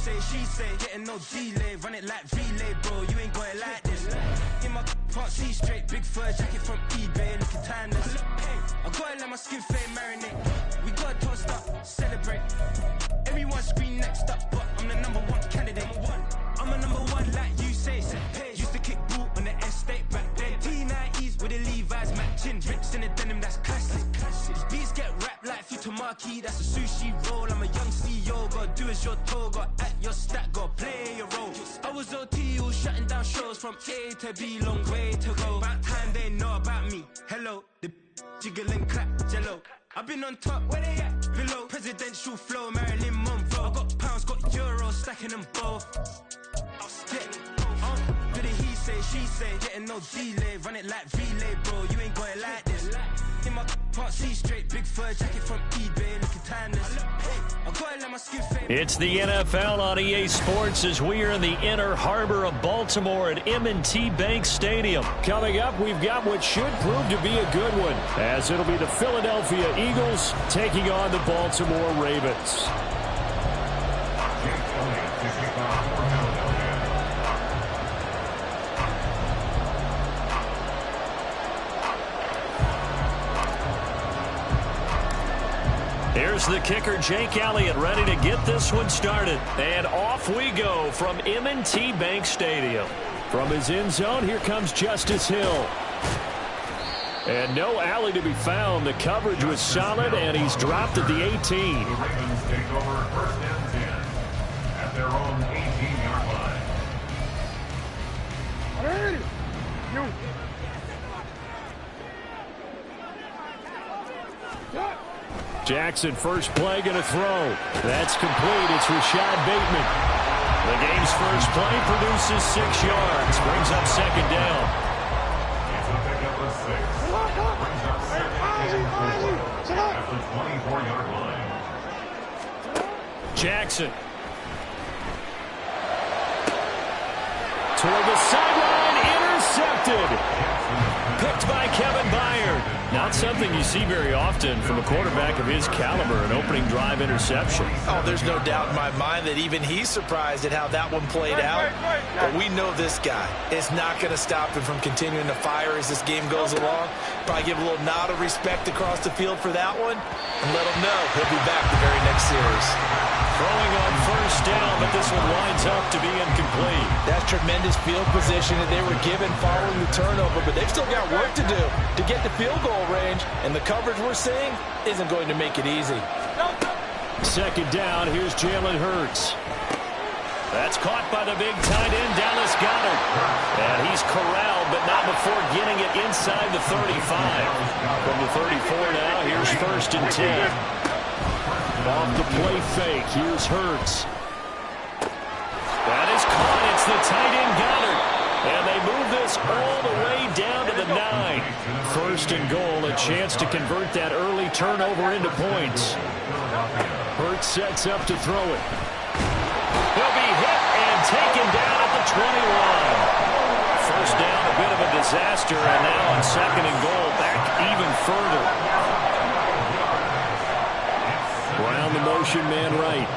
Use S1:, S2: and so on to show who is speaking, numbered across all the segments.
S1: say, she say, getting no delay, run it like relay, bro. You ain't got it like this. In my can't see straight, big fur jacket from eBay, looking timeless. I gotta let my skin fade marinate. We gotta toast up, celebrate. Everyone scream next up, but I'm the #1 candidate. I'm a #1 like you say. Used to kick boot on the estate back then. T90s with the Levi's matching. Rips in the denim, that's classic. These beats get wrapped like Futamaki, that's a sushi roll. I'm a young CEO, gotta do as you're told. Gotta act your stat, gotta play your role. I was OT, all shutting down shows from A to B, long way to go. About time they know about me. Hello, the jiggle and clap, jello. I've been on top, where they at? Below, presidential flow, Marilyn Monroe. I got pounds, got euros, stacking them both. Do the he say, she say, getting no delay, run it like relay, bro. You ain't got it like this. In my can't see straight, big fur jacket from eBay, looking timeless. I gotta let my skin fade.
S2: It's the NFL on EA Sports as we are in the inner harbor of Baltimore at M&T Bank Stadium.
S3: Coming up, we've got what should prove to be a good one, as it'll be the Philadelphia Eagles taking on the Baltimore Ravens.
S2: Here's the kicker, Jake Elliott, ready to get this one started. And off we go from M&T Bank Stadium.
S3: From his end zone, here comes Justice Hill. And no alley to be found. The coverage was solid, and he's dropped at the 18.
S4: The Ravens take over first and 10 at their own 18-yard line.
S3: Jackson, first play, going to throw. That's complete. It's Rashad Bateman.
S2: The game's first play produces 6 yards. Brings up second down.
S4: It's a pickup of 6. Brings up second and 4 at the 24-yard line.
S3: Jackson. Toward the sideline, intercepted. Picked by Kevin Byard. Not something you see very often from a quarterback of his caliber, an opening drive interception.
S5: Oh, there's no doubt in my mind that even he's surprised at how that one played out. But we know this guy is not going to stop him from continuing to fire as this game goes along. Probably give a little nod of respect across the field for that one and let him know he'll be back the very next series.
S2: Throwing on first down, but this one winds up to be incomplete.
S5: That's tremendous field position that they were given following the turnover, but they've still got work to do to get the field goal range, and the coverage we're seeing isn't going to make it easy.
S3: Second down, here's Jalen Hurts.
S2: That's caught by the big tight end, Dallas Goedert. And he's corralled, but not before getting it inside the 35. From the 34 now, here's first and 10.
S3: Off the play fake, here's Hurts.
S2: That is caught. It's the tight end Goedert. And they move this all the way down to the 9.
S3: First and goal, a chance to convert that early turnover into points. Hurts sets up to throw it.
S2: He'll be hit and taken down at the 21. First down, a bit of a disaster, and now on second and goal, back even further.
S3: Round the motion, man right.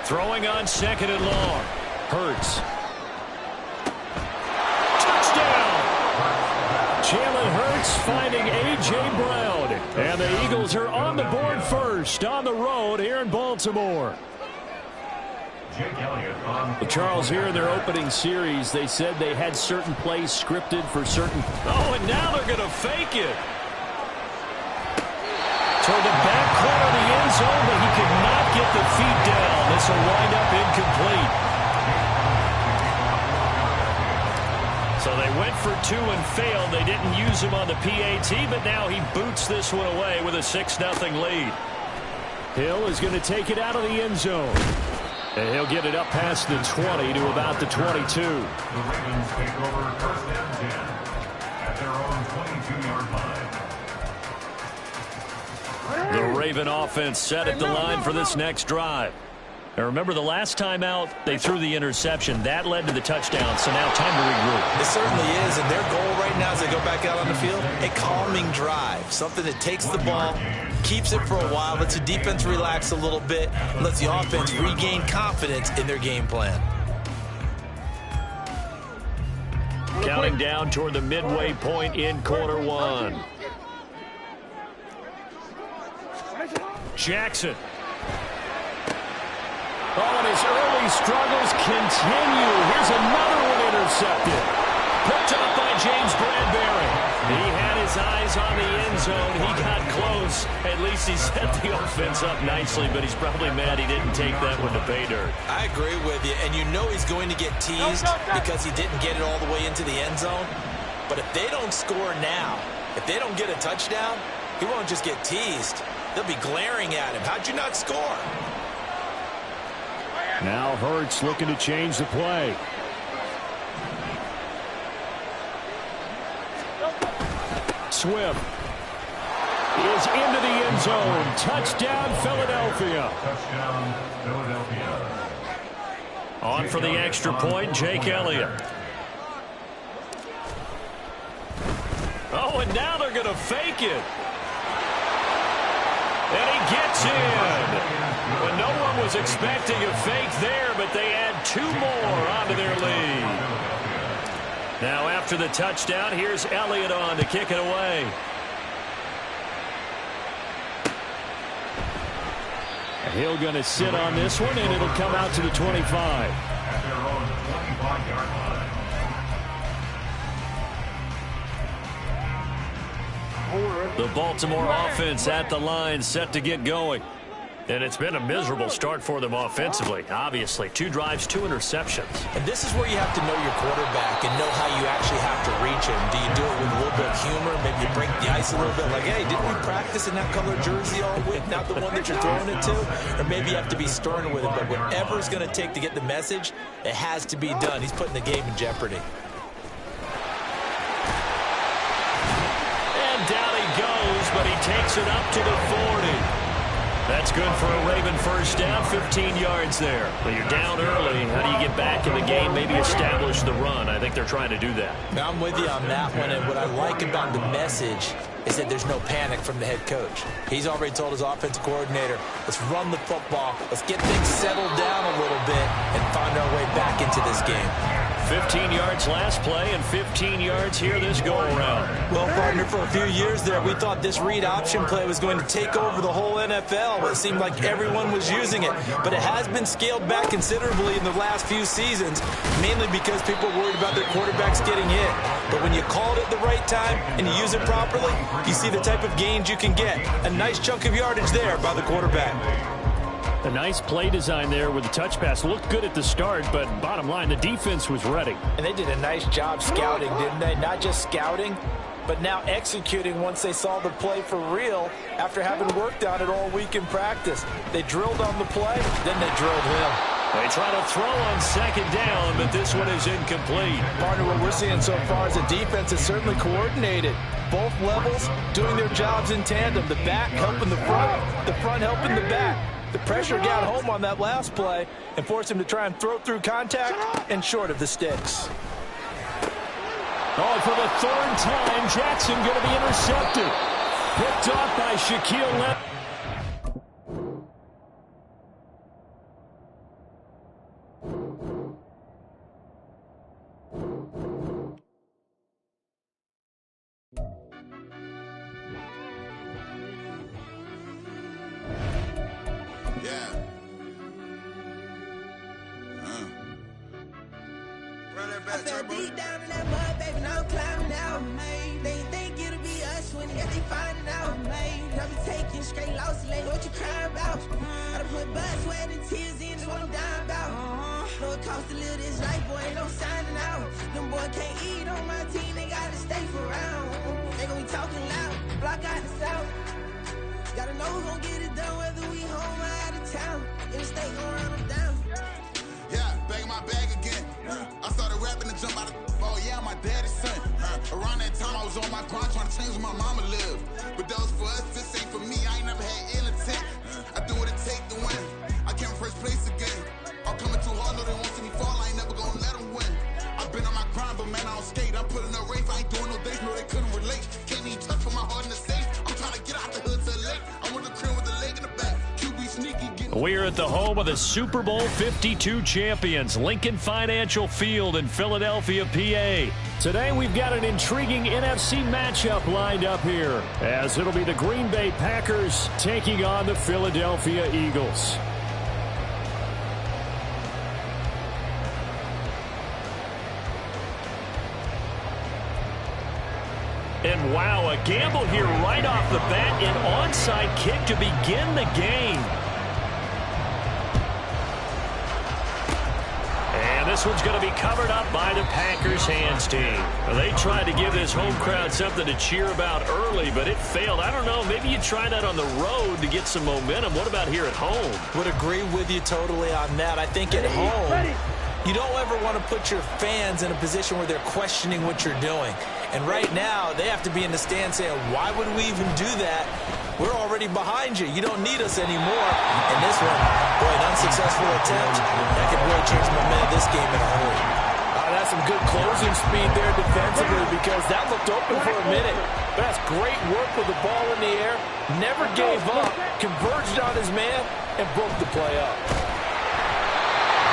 S2: Throwing on second and long.
S3: Hurts. Touchdown! Jalen Hurts finding A.J. Brown. And the Eagles are on the board first on the road here in Baltimore. Charles, here in their opening series, they said they had certain plays scripted for certain...
S2: Oh, and now they're going to fake it.
S3: Toward the back corner of the end zone, but he could not get the feet down. This will wind up incomplete.
S2: So they went for 2 and failed. They didn't use him on the PAT, but now he boots this one away with a 6-0 lead.
S3: Hill is going to take it out of the end zone. And he'll get it up past the 20 to about the 22.
S4: The Ravens take over first and 10 at their own 22-yard line.
S2: The Raven offense set at the line for this next drive.
S3: Now remember, the last time out, they threw the interception. That led to the touchdown, so now time to regroup.
S5: It certainly is, and their goal right now as they go back out on the field, a calming drive, something that takes the ball, keeps it for a while, lets the defense relax a little bit, lets the offense regain confidence in their game plan.
S3: Counting down toward the midway point in quarter one. Jackson. Oh, and his early struggles continue. Here's another one intercepted. Picked up by James Bradbury. He had his eyes on the end zone. He got close. At least he set the offense up nicely, but he's probably mad he didn't take that one to pay dirt.
S5: I agree with you, and you know he's going to get teased because he didn't get it all the way into the end zone. But if they don't score now, if they don't get a touchdown, he won't just get teased. They'll be glaring at him. How'd you not score?
S3: Now Hurts looking to change the play. Swift is into the end zone. Touchdown, Philadelphia.
S4: Touchdown, Philadelphia.
S3: On for the extra point, Jake Elliott. Oh, and now they're going to fake it. And he gets in. Well, no one was expecting a fake there, but they add two more onto their lead. Now after the touchdown, here's Elliott on to kick it away. Hill going to sit on this one, and it'll come out to the 25.
S4: At their own 25-yard line.
S3: The Baltimore offense at the line, set to get going. And it's been a miserable start for them offensively. Obviously, 2 drives, 2 interceptions.
S5: And this is where you have to know your quarterback and know how you actually have to reach him. Do you do it with a little bit of humor? Maybe you break the ice a little bit like, hey, didn't we practice in that color jersey all week, not the one that you're throwing it to? Or maybe you have to be stern with it. But whatever it's going to take to get the message, it has to be done. He's putting the game in jeopardy.
S3: And down he goes, but he takes it up to the 40. That's good for a Raven first down, 15 yards there. But you're down early. How do you get back in the game, maybe establish the run? I think they're trying to do that.
S5: Now, I'm with you on that one, and what I like about the message is that there's no panic from the head coach. He's already told his offensive coordinator, let's run the football, let's get things settled down a little bit and find our way back into this game.
S3: 15 yards last play and 15 yards here this go-around.
S5: Well, partner, for a few years there, we thought this read option play was going to take over the whole NFL. It seemed like everyone was using it, but it has been scaled back considerably in the last few seasons, mainly because people are worried about their quarterbacks getting hit. But when you call it at the right time and you use it properly, you see the type of gains you can get. A nice chunk of yardage there by the quarterback.
S3: A nice play design there with the touch pass. Looked good at the start, but bottom line, the defense was ready.
S5: And they did a nice job scouting, didn't they? Not just scouting, but now executing once they saw the play for real after having worked on it all week in practice. They drilled on the play, then they drilled him.
S3: They try to throw on second down, but this one is incomplete.
S5: Partner, what we're seeing so far is the defense is certainly coordinated. Both levels doing their jobs in tandem. The back helping the front helping the back. The pressure got home on that last play and forced him to try and throw through contact and short of the sticks.
S3: Oh, for the 3rd time, Jackson going to be intercepted. Picked off by Shaquille Leonard.
S1: I fell deep down in that mud, baby, now I'm climbing out. They think it'll be us when they finding out. I be taking straight losses, like what you crying about? I done put blood, sweat, and tears in, that's what I'm dying about. Know it costs to live this life, boy, ain't no signing out. Them boy can't eat on my team, they gotta stay for round. They gon' be talking loud, block out the south. Gotta know who gon' get it done, whether we home or out of town. In the state gon' run them down.
S6: Yeah, back in my bag again. I started rapping and jump out of oh yeah, my daddy's son. Around that time I was on my grind trying to change where my mama lived. But that was for us, this ain't for me. I ain't never had ill intent. I do what it take to win. I came first place again. grind, but man, I don't skate. I'm putting up race, I ain't doing no dates, no, they couldn't relate. Can't even touch for my heart in the safe. I'm trying to get out the hood to the lake. I'm with the crib with the leg in the back. QB sneaky,
S2: We're at the home of the Super Bowl 52 champions, Lincoln Financial Field in Philadelphia, PA.
S3: Today we've got an intriguing NFC matchup lined up here, as it'll be the Green Bay Packers taking on the Philadelphia Eagles.
S2: And wow, a gamble here right off the bat, an onside kick to begin the game. And this one's going to be covered up by the Packers hands team. They tried to give this home crowd something to cheer about early, but it failed. I don't know, maybe you try that on the road to get some momentum. What about here at home?
S5: Would agree with you totally on that. I think at home, you don't ever want to put your fans in a position where they're questioning what you're doing. And right now, they have to be in the stand saying, why would we even do that? We're already behind you. You don't need us anymore. And this one, boy, an unsuccessful attempt. That could really change the momentum of this game in a hurry.
S3: That's some good closing speed there defensively, because that looked open for a minute. But that's great work with the ball in the air. Never gave up, converged on his man, and broke the play up.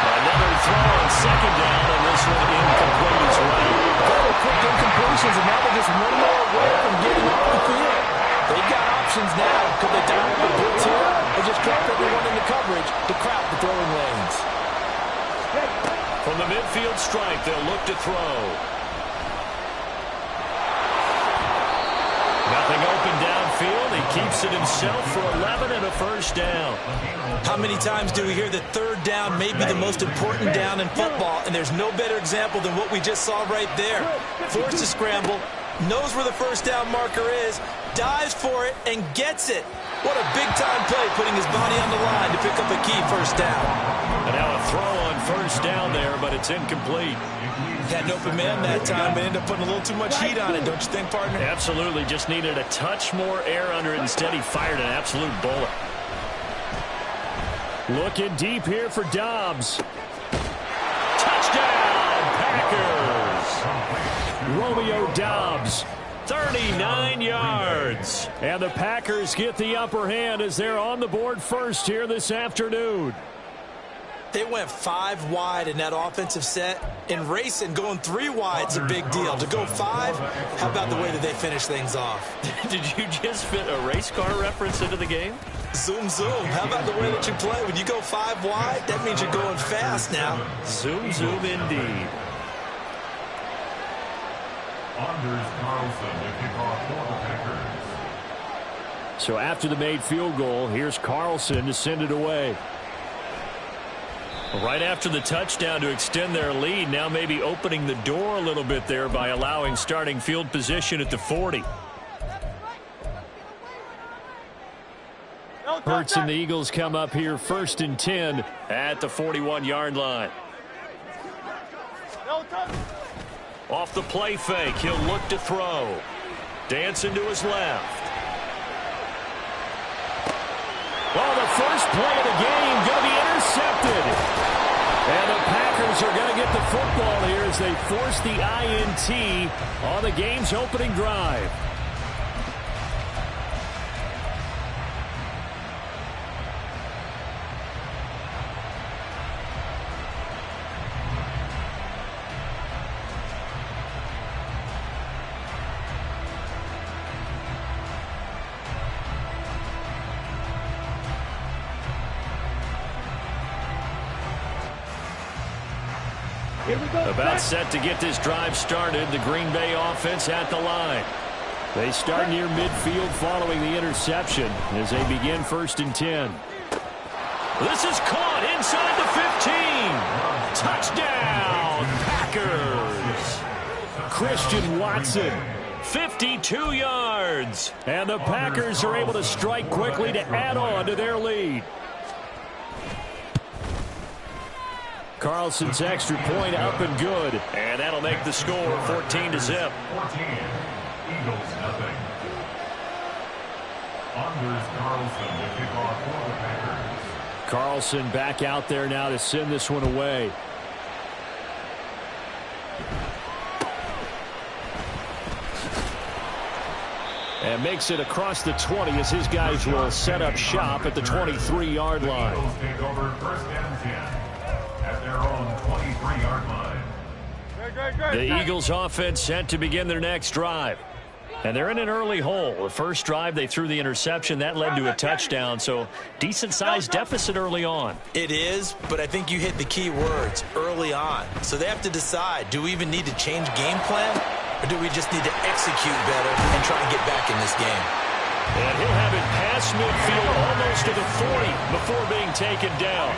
S2: Another throw on second down, and this one incomplete as well.
S3: Couple quick incompletions, and now they're just one more away from getting off the field. They've got options now. Could they dial up the blitz here, or just drop everyone into coverage to crowd the throwing lanes?
S2: From the midfield stripe, they'll look to throw. Nothing open downfield. He keeps it himself for 11 and a first down.
S5: How many times do we hear that third down may be the most important down in football, and there's no better example than what we just saw right there. Forced to scramble, knows where the first down marker is, dives for it, and gets it. What a big-time play, putting his body on the line to pick up a key first down.
S2: And now a throw on first down there, but it's incomplete.
S5: Had an open man that time, but ended up putting a little too much heat on it, don't you think, partner?
S2: Absolutely. Just needed a touch more air under it. Instead, he fired an absolute bullet.
S3: Looking deep here for Dobbs.
S2: Touchdown, Packers!
S3: Romeo Dobbs.
S2: 39 yards.
S3: And the Packers get the upper hand as they're on the board first here this afternoon.
S5: They went 5 wide in that offensive set. And racing, going 3 wide is a big deal. To go 5, how about the way that they finish things off?
S2: Did you just fit a race car reference into the game?
S5: Zoom, zoom. How about the way that you play? When you go 5 wide, that means you're going fast now.
S2: Zoom, zoom indeed.
S4: Anders Carlson to kick off for the Packers.
S3: So after the made field goal, here's Carlson to send it away.
S2: Right after the touchdown to extend their lead, now maybe opening the door a little bit there by allowing starting field position at the 40.
S3: Hurts and the Eagles come up here 1st and 10
S2: at the 41-yard line. Off the play fake, he'll look to throw. Dancing to his left.
S3: Well, the first play of the game going to be intercepted. And the Packers are going to get the football here as they force the INT on the game's opening drive.
S2: About set to get this drive started. The Green Bay offense at the line.
S3: They start near midfield following the interception as they begin 1st and 10.
S2: This is caught inside the 15. Touchdown, Packers.
S3: Christian Watson.
S2: 52 yards.
S3: And the Packers are able to strike quickly to add on to their lead. Carlson's extra point up and good.
S2: And that'll make the score 14-0.
S4: 14. Eagles nothing. Anders Carlson to kick off for the Packers.
S3: Carlson back out there now to send this one away. And makes it across the 20 as his guys will set up shop at the 23-yard line.
S4: Eagles take over first and 10 at their own 23-yard line.
S3: The Eagles offense set to begin their next drive. And they're in an early hole. The first drive, they threw the interception. That led to a touchdown, so decent-sized deficit early on.
S5: It is, but I think you hit the key words, early on. So they have to decide, do we even need to change game plan, or do we just need to execute better and try and get back in this game?
S3: And he'll have it past midfield almost to the 40 before being taken down.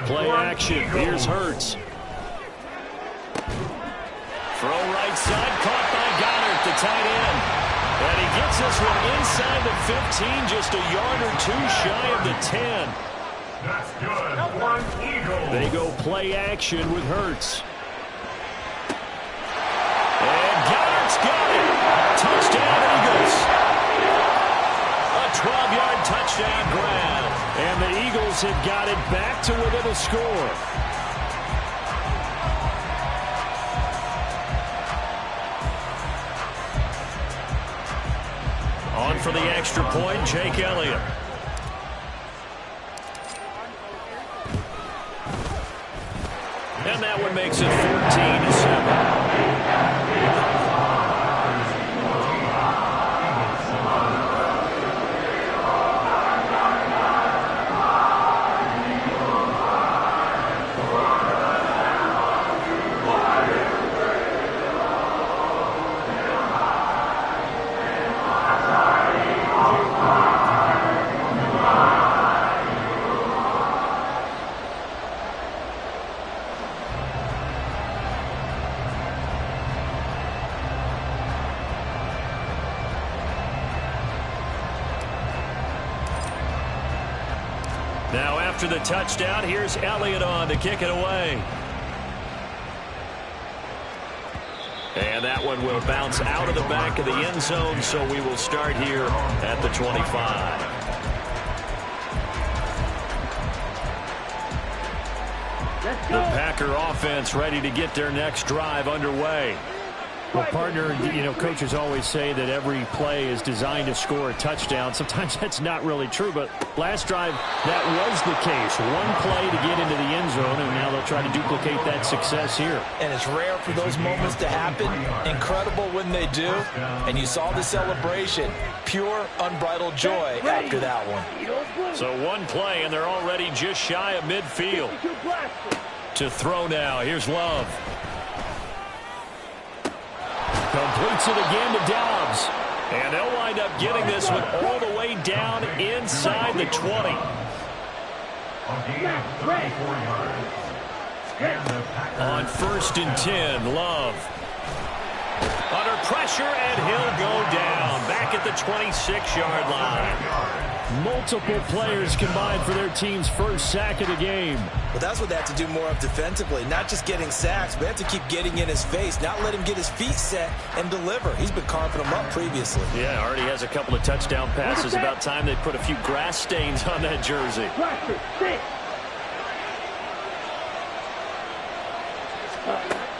S3: Play action. Here's Hurts. Throw right side, caught by Goddard, the tight end. And he gets this one inside the 15, just a yard or two shy of the 10.
S4: That's good for an Eagle.
S3: They go play action with Hurts. And Goddard's got it. Touchdown, Eagles. A 12-yard touchdown grab. And the Eagles have got it back to within a score. On for the extra point, Jake Elliott. And that one makes it 14-7. Now after the touchdown, here's Elliott on to kick it away. And that one will bounce out of the back of the end zone, so we will start here at the 25. The Packer offense ready to get their next drive underway. Well, partner, you know, coaches always say that every play is designed to score a touchdown. Sometimes that's not really true, but last drive, that was the case. One play to get into the end zone, and now they'll try to duplicate that success here.
S5: And it's rare for those moments to happen. Incredible when they do. And you saw the celebration. Pure, unbridled joy after that one.
S3: So one play, and they're already just shy of midfield. To throw now, here's Love. Completes it again to Dobbs. And they'll wind up getting this one all the way down inside the 20. On 1st and 10, Love. Under pressure, and he'll go down. Back at the 26-yard line. Multiple players combined for their team's first sack of the game.
S5: But that's what they have to do more of defensively. Not just getting sacks, but they have to keep getting in his face. Not let him get his feet set and deliver. He's been carving them up previously.
S3: Yeah, already has a couple of touchdown passes. About time they put a few grass stains on that jersey.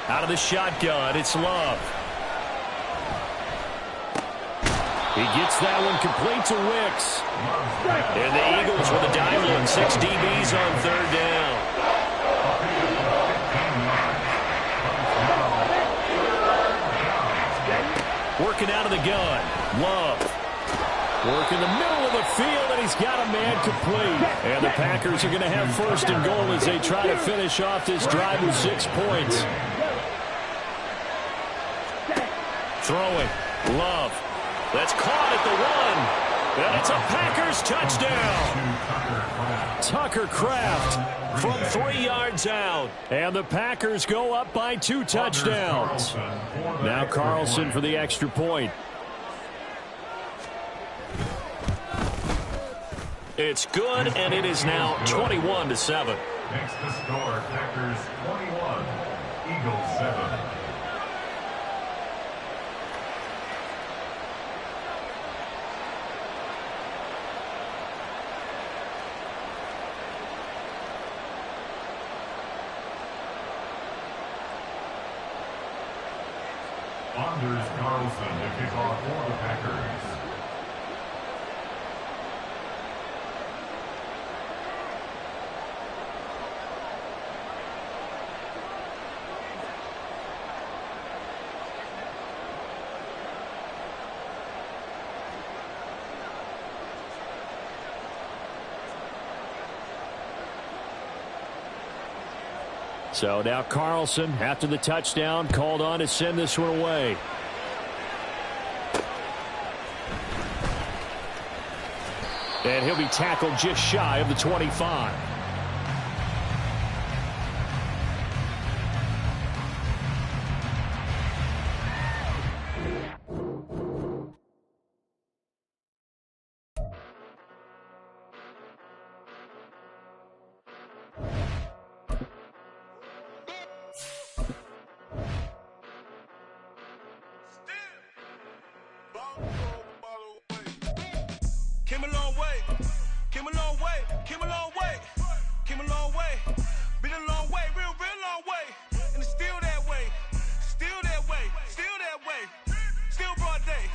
S3: Out of the shotgun, it's Love. He gets that one complete to Wicks. And the Eagles with a dive look. 6 DBs on 3rd down. Working out of the gun. Love. Working the middle of the field, and he's got a man complete. And the Packers are going to have 1st and goal as they try to finish off this drive with 6 points. Throwing. Love. That's caught at the 1. And it's a Packers touchdown. Tucker Kraft from 3 yards out. And the Packers go up by 2 touchdowns. Now Carlson for the extra point. It's good, and it is now 21-7.
S4: Makes the score Packers 21, Eagles 7. Anders Carlson to kick off for the Packers.
S3: So now Carlson, after the touchdown, called on to send this one away. And he'll be tackled just shy of the 25.
S1: Came a long way, came a long way, came a long way, came a long way, been a long way, real long way, and it's still that way, still that way, still that way, still broad day,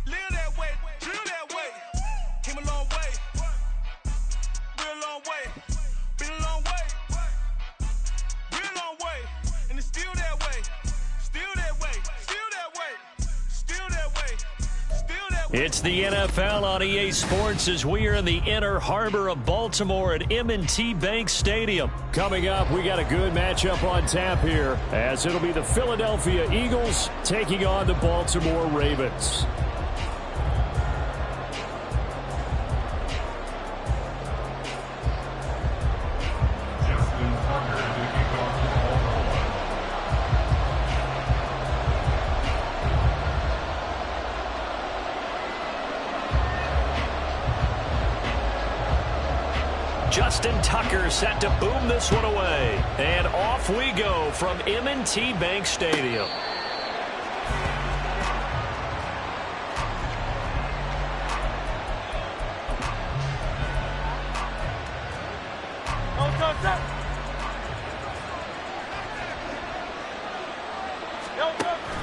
S1: live that way, drill that way, came a long way, real long way, been a long way, real long way, and it's still that way, still that way, still that way, still that way, still that way.
S3: It's the NFL on EA Sports as we are in the inner harbor of Baltimore at M&T Bank Stadium. Coming up, we got a good matchup on tap here as it'll be the Philadelphia Eagles taking on the Baltimore Ravens.
S4: Justin Tucker to kick off for Baltimore.
S3: Justin Tucker set to boom this one away. And off we go from M&T Bank Stadium.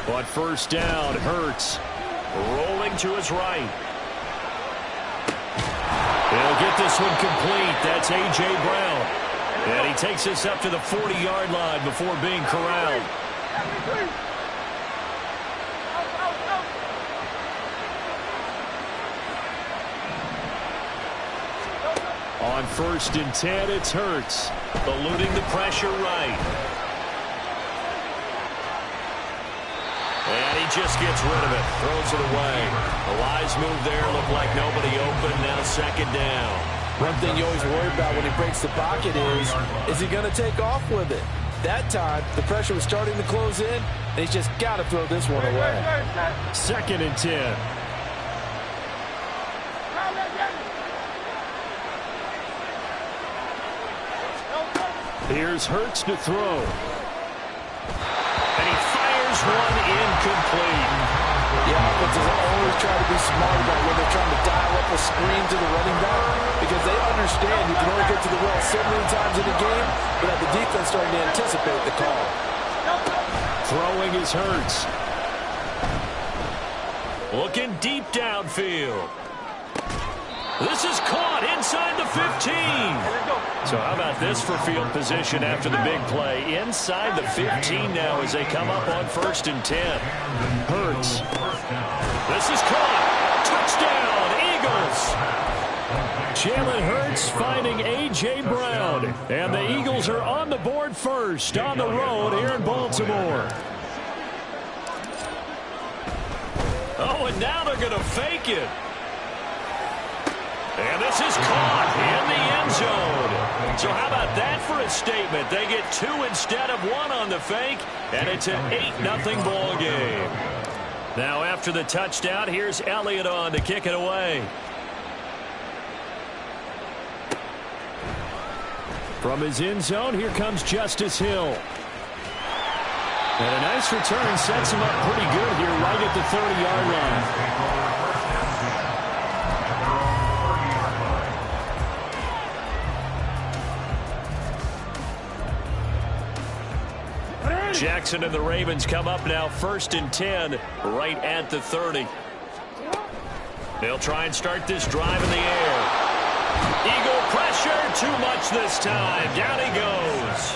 S3: On first down, Hurts rolling to his right. He'll get this one complete. That's A.J. Brown. And he takes this up to the 40-yard line before being corralled. On first and 10, it's Hurts, eluding the pressure right. And he just gets rid of it, throws it away. A wise move there, looked like nobody open, now second down.
S5: One thing you always worry about when he breaks the pocket is he going to take off with it? That time, the pressure was starting to close in, and he's just got to throw this one away.
S3: Second and 10. Here's Hurts to throw. And he fires one incomplete.
S5: Yeah, offenses always try to be smart about when they're trying to dial up a screen to the running back because they understand you can only get to the well so many times in a game, but have the defense starting to anticipate the call.
S3: Throwing is Hurts. Looking deep downfield. This is caught inside the 15. So how about this for field position after the big play? Inside the 15 now as they come up on first and 10. Hurts. This is caught. Touchdown, Eagles. Jalen Hurts finding A.J. Brown. And the Eagles are on the board first on the road here in Baltimore. Oh, and now they're going to fake it. And this is caught in the end zone. So how about that for a statement? They get two instead of one on the fake, and it's an 8-0 ball game. Now after the touchdown, here's Elliott on to kick it away. From his end zone, here comes Justice Hill. And a nice return sets him up pretty good here right at the 30-yard line.
S2: Jackson and the Ravens come up now 1st and 10 right at the 30. They'll try and start this drive in the air. Eagle pressure, too much this time. Down he goes.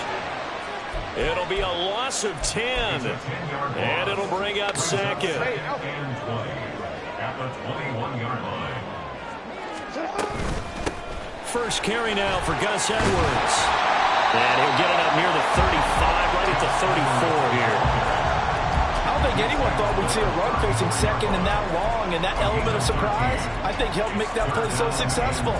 S2: It'll be a loss of 10, and it'll bring up 2nd.
S4: At the 21-yard line.
S2: First carry now for Gus Edwards. And he'll get it up near the 35, right at the 34 here.
S5: I don't think anyone thought we'd see a run facing 2nd and that long, and that element of surprise, I think, helped make that play so successful.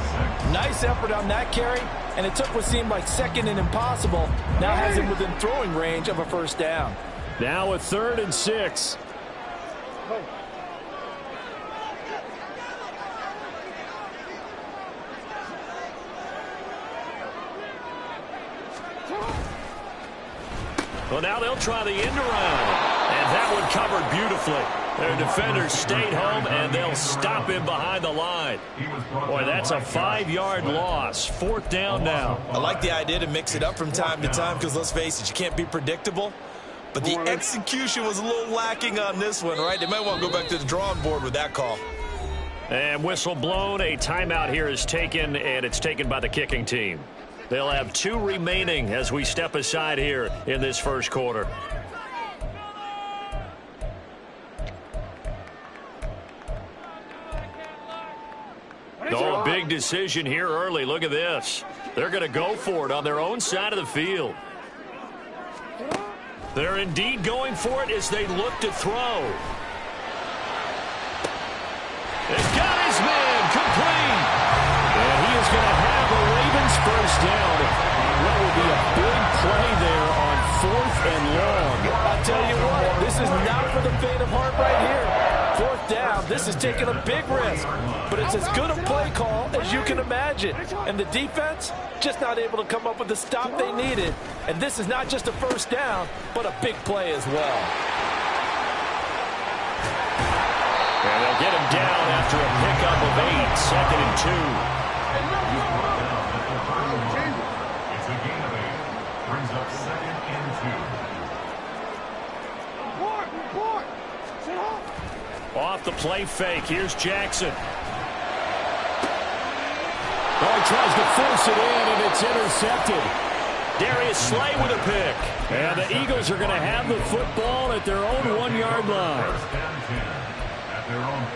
S5: Nice effort on that carry, and it took what seemed like 2nd and impossible, now has him within throwing range of a 1st down.
S2: Now a 3rd and 6. Well, now they'll try the end around. And that one covered beautifully. Their defenders stayed home, and they'll stop him behind the line. Boy, that's a 5-yard loss. 4th down now.
S5: I like the idea to mix it up from time to time because, let's face it, you can't be predictable. But the execution was a little lacking on this one, right? They might want to go back to the drawing board with that call.
S2: And whistle blown. A timeout here is taken, and it's taken by the kicking team. They'll have 2 remaining as we step aside here in this first quarter. Oh, a big decision here early. Look at this. They're going to go for it on their own side of the field. They're indeed going for it as they look to throw. They've got his man complete. And he is going to have a Ravens first down. What will be a big play there on 4th and long.
S5: I'll tell you what, this is not for the faint of heart right here. 4th down, this is taking a big risk. But it's as good a play call as you can imagine. And the defense just not able to come up with the stop they needed. And this is not just a 1st down, but a big play as well.
S2: And they'll get him down after a pickup of 8, 2nd and 2.
S4: It's a gain of 8. Brings up 2nd and 2.
S2: Off the play fake. Here's Jackson. Oh, he tries to force it in, and it's intercepted. Darius Slay with a pick. And the Eagles are going to have the football at their own 1-yard line.
S4: 1st and 10 at their own.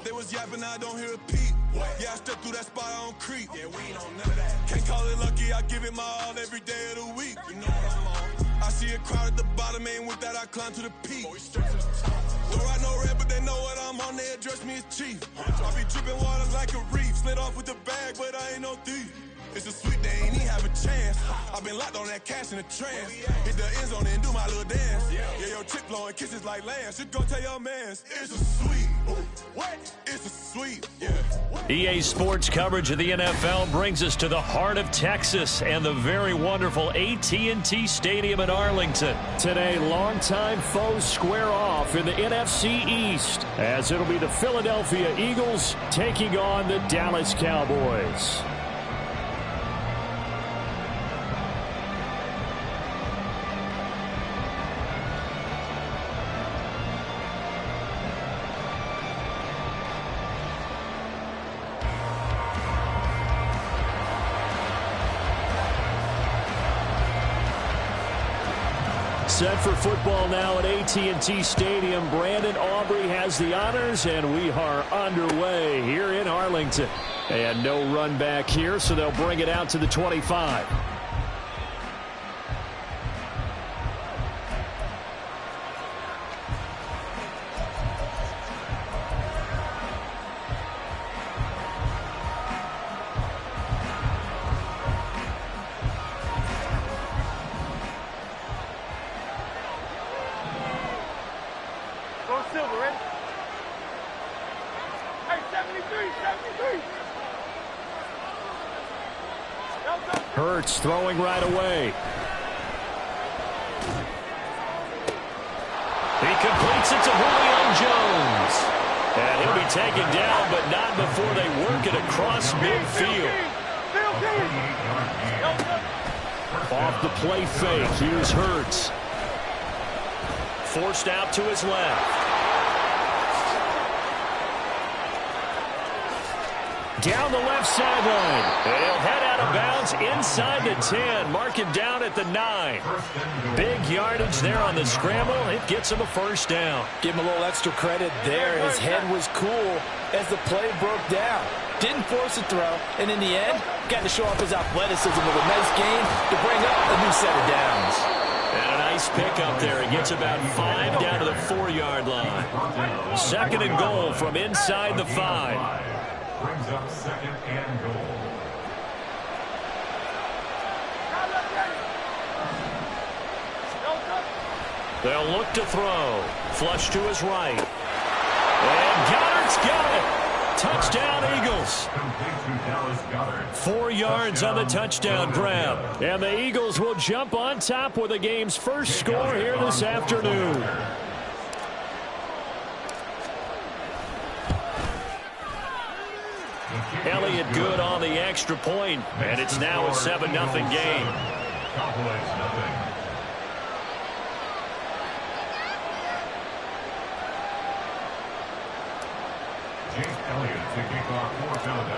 S6: They was yapping, I don't hear a peep. Yeah, I stepped through that spot, I don't creep. Yeah, we ain't on none of that. Can't call it lucky, I give it my all every day of the week. You know what I'm on. I see a crowd at the bottom, ain't with that, I climb to the peak. Don't ride no red, but they know what I'm on, they address me as chief. I be dripping water like a reef. Slid off with the bag, but I ain't no thief. It's a sweet, they ain't even have a chance. I've been locked on that cash in a trance. Hit the end zone and do my little dance. Yeah, your chick blowing kisses like lambs. Should go tell your mans. It's a sweet. What? It's a sweet. Yeah.
S2: EA Sports coverage of the NFL brings us to the heart of Texas and the very wonderful AT&T Stadium in Arlington. Today, longtime foes square off in the NFC East as it'll be the Philadelphia Eagles taking on the Dallas Cowboys. Set for football now at AT&T Stadium. Brandon Aubrey has the honors, and we are underway here in Arlington. And no run back here, so they'll bring it out to the 25.
S3: Hurts throwing right away. He completes it to Julio Jones. And he'll be taken down, but not before they work it across midfield. Off the play fake, here's Hurts. Forced out to his left. Down the left sideline. He'll head out of bounds inside the 10. Mark him down at the 9. Big yardage there on the scramble. It gets him a first down.
S5: Give him a little extra credit there. His head was cool as the play broke down. Didn't force a throw, and in the end, got to show off his athleticism with a nice gain to bring up a new set of downs.
S2: And a nice pickup there. He gets about 5 down to the 4-yard line. Second and goal from inside the 5.
S4: Brings up second and goal.
S2: They'll look to throw. Flush to his right. And Goddard's got it. Touchdown, Eagles. 4 yards on the touchdown grab. And the Eagles will jump on top with the game's first score here this afternoon. Elliott good on the extra point, and it's now a 7-0 game.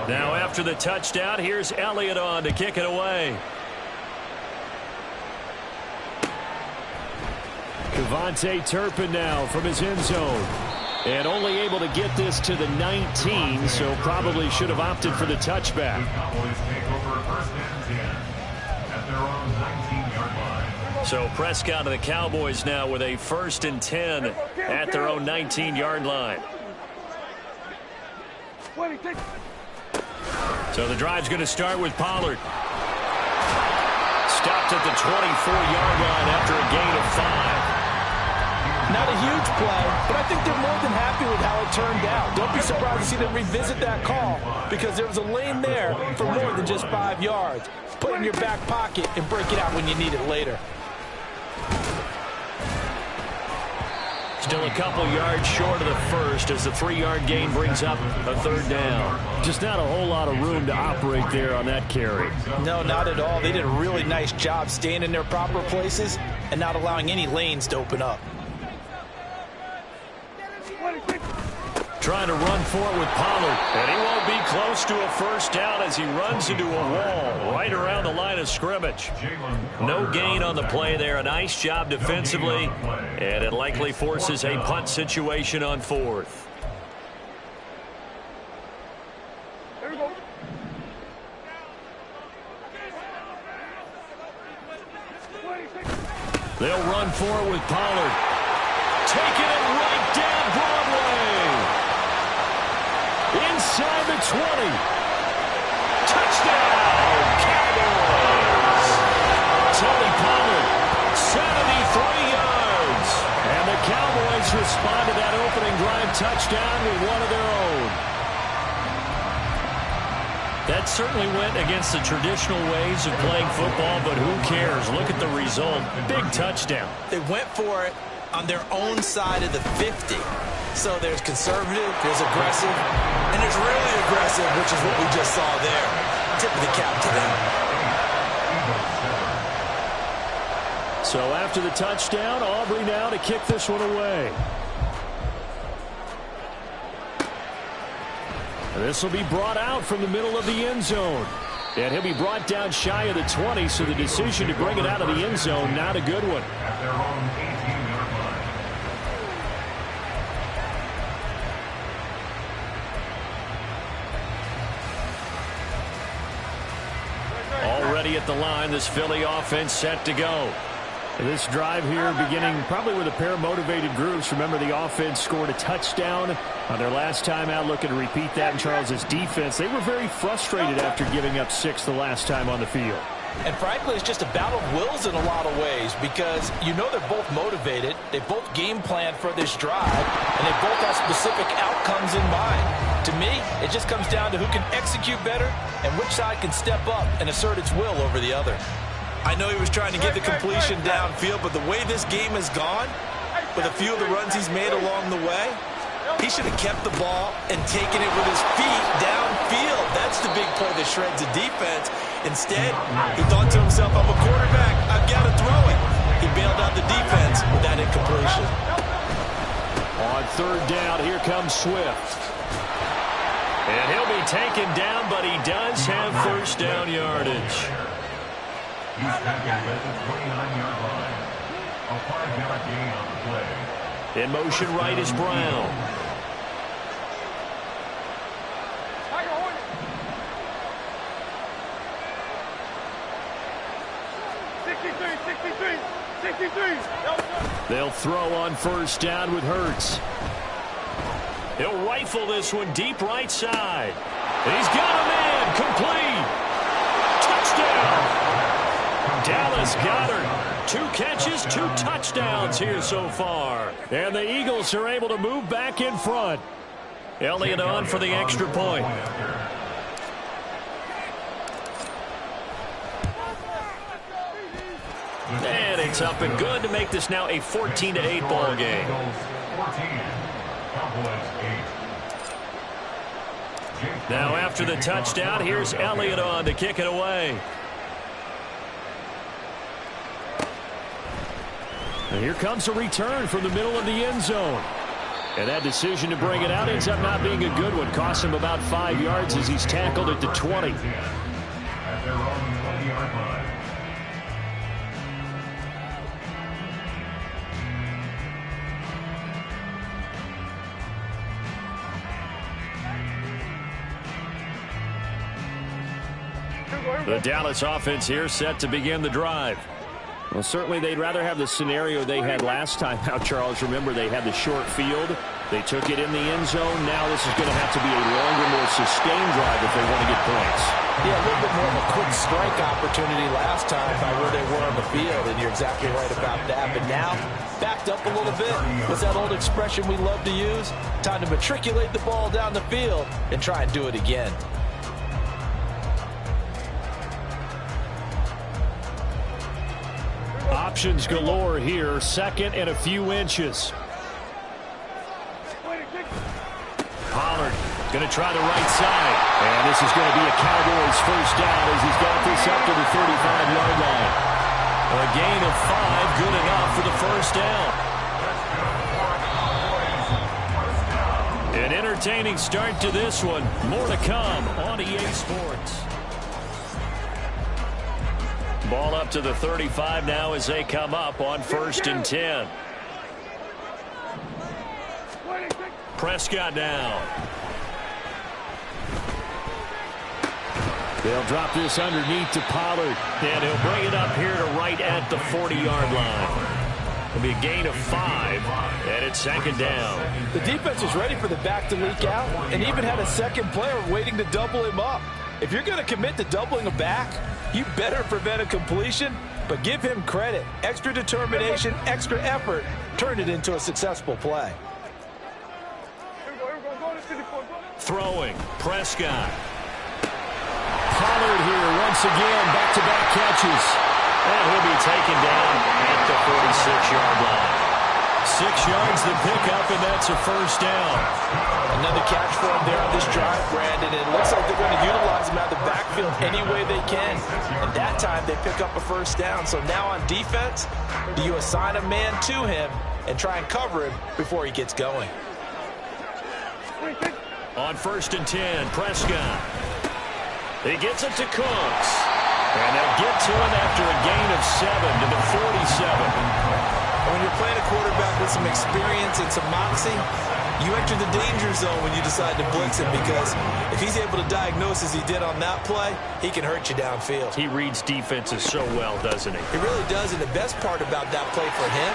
S2: Now after the touchdown, here's Elliott on to kick it away.
S3: Devontae Turpin now from his end zone. And only able to get this to the 19, so probably should have opted for the touchback.
S2: So Prescott and the Cowboys now with a 1st and 10 at their own 19-yard line. So the drive's going to start with Pollard. Stopped at the 24-yard line after a gain of 5.
S5: Not a huge play, but I think they're more than happy with how it turned out. Don't be surprised to see them revisit that call because there was a lane there for more than just 5 yards. Put it in your back pocket and break it out when you need it later.
S2: Still a couple yards short of the first as the 3-yard gain brings up a 3rd down.
S3: Just not a whole lot of room to operate there on that carry.
S5: No, not at all. They did a really nice job staying in their proper places and not allowing any lanes to open up.
S2: Trying to run for it with Pollard. And he won't be close to a first down as he runs into a wall right around the line of scrimmage. No gain on the play there. A nice job defensively. And it likely forces a punt situation on 4th. They'll run for it with Pollard. Taking it right down Broadway. Inside the 20. Touchdown, Cowboys. Tony Pollard, 73 yards. And the Cowboys respond to that opening drive touchdown with one of their own. That certainly went against the traditional ways of playing football, but who cares? Look at the result. Big touchdown.
S5: They went for it on their own side of the 50. So there's conservative, there's aggressive, and there's really aggressive, which is what we just saw there. Tip of the cap to them.
S3: So after the touchdown, Aubrey now to kick this one away. This will be brought out from the middle of the end zone. And he'll be brought down shy of the 20, so the decision to bring it out of the end zone, not a good one.
S4: At their own 18-yard line.
S2: Already at the line, this Philly offense set to go.
S3: This drive here beginning probably with a pair of motivated groups. Remember, the offense scored a touchdown on their last time out, looking to repeat that in Charles's defense. They were very frustrated after giving up 6 the last time on the field.
S5: And frankly, it's just a battle of wills in a lot of ways because you know they're both motivated, they both game plan for this drive, and they both have specific outcomes in mind. To me, it just comes down to who can execute better and which side can step up and assert its will over the other. I know he was trying to get the completion downfield, but the way this game has gone, with a few of the runs he's made along the way, he should have kept the ball and taken it with his feet downfield. That's the big play that shreds the defense. Instead, he thought to himself, I'm a quarterback, I've got to throw it. He bailed out the defense with that incompletion.
S2: On third down, here comes Swift. And he'll be taken down, but he does have first down yardage.
S4: He's tackled at the 29-yard line. A 5-yard gain on the play.
S2: In motion right is Brown. They'll throw on first down with Hurts. He'll rifle this one deep right side. He's got a man. Complete. Touchdown. Dallas Goedert. 2 catches, 2 touchdowns here so far. And the Eagles are able to move back in front. Elliott on for the extra point. And it's up and good to make this now a 14-8 ball game. Now after the touchdown, here's Elliott on to kick it away. And here comes a return from the middle of the end zone. And that decision to bring it out ends up not being a good one. Cost him about 5 yards as he's tackled at the 20.
S4: At their own 20-yard line.
S2: The Dallas offense here set to begin the drive. Well, certainly they'd rather have the scenario they had last time out, Charles. Remember, they had the short field. They took it in the end zone. Now this is going to have to be a longer, more sustained drive if they want to get points.
S5: Yeah, a little bit more of a quick strike opportunity last time by where they were on the field, and you're exactly right about that. But now, backed up a little bit. What's that old expression we love to use? Time to matriculate the ball down the field and try and do it again.
S2: Options galore here. Second and a few inches. Pollard going to try the right side. And this is going to be a Cowboys first down as he's got this up to the 35-yard line. A gain of 5, good enough for the first down. An entertaining start to this one. More to come on EA Sports. Ball up to the 35 now as they come up on 1st and 10. Prescott now. They'll drop this underneath to Pollard. And he'll bring it up here to right at the 40-yard line. It'll be a gain of 5, and it's 2nd down.
S5: The defense was ready for the back to leak out and even had a second player waiting to double him up. If you're going to commit to doubling a back, you better prevent a completion, but give him credit. Extra determination, extra effort, turned it into a successful play.
S2: Throwing, Prescott. Pollard here once again, back-to-back catches. And he'll be taken down at the 46-yard line. 6 yards the pickup, and that's a first down.
S5: Another catch for him there on this drive, Brandon. It looks like they're going to utilize him out of the backfield any way they can. And that time they pick up a first down. So now on defense, do you assign a man to him and try and cover him before he gets going?
S2: On 1st and 10, Prescott. He gets it to Cooks. And they'll get to him after a gain of 7 to the 47.
S5: When you're playing a quarterback with some experience and some moxie, you enter the danger zone when you decide to blitz him, because if he's able to diagnose as he did on that play, he can hurt you downfield.
S2: He reads defenses so well, doesn't he?
S5: He really does, and the best part about that play for him,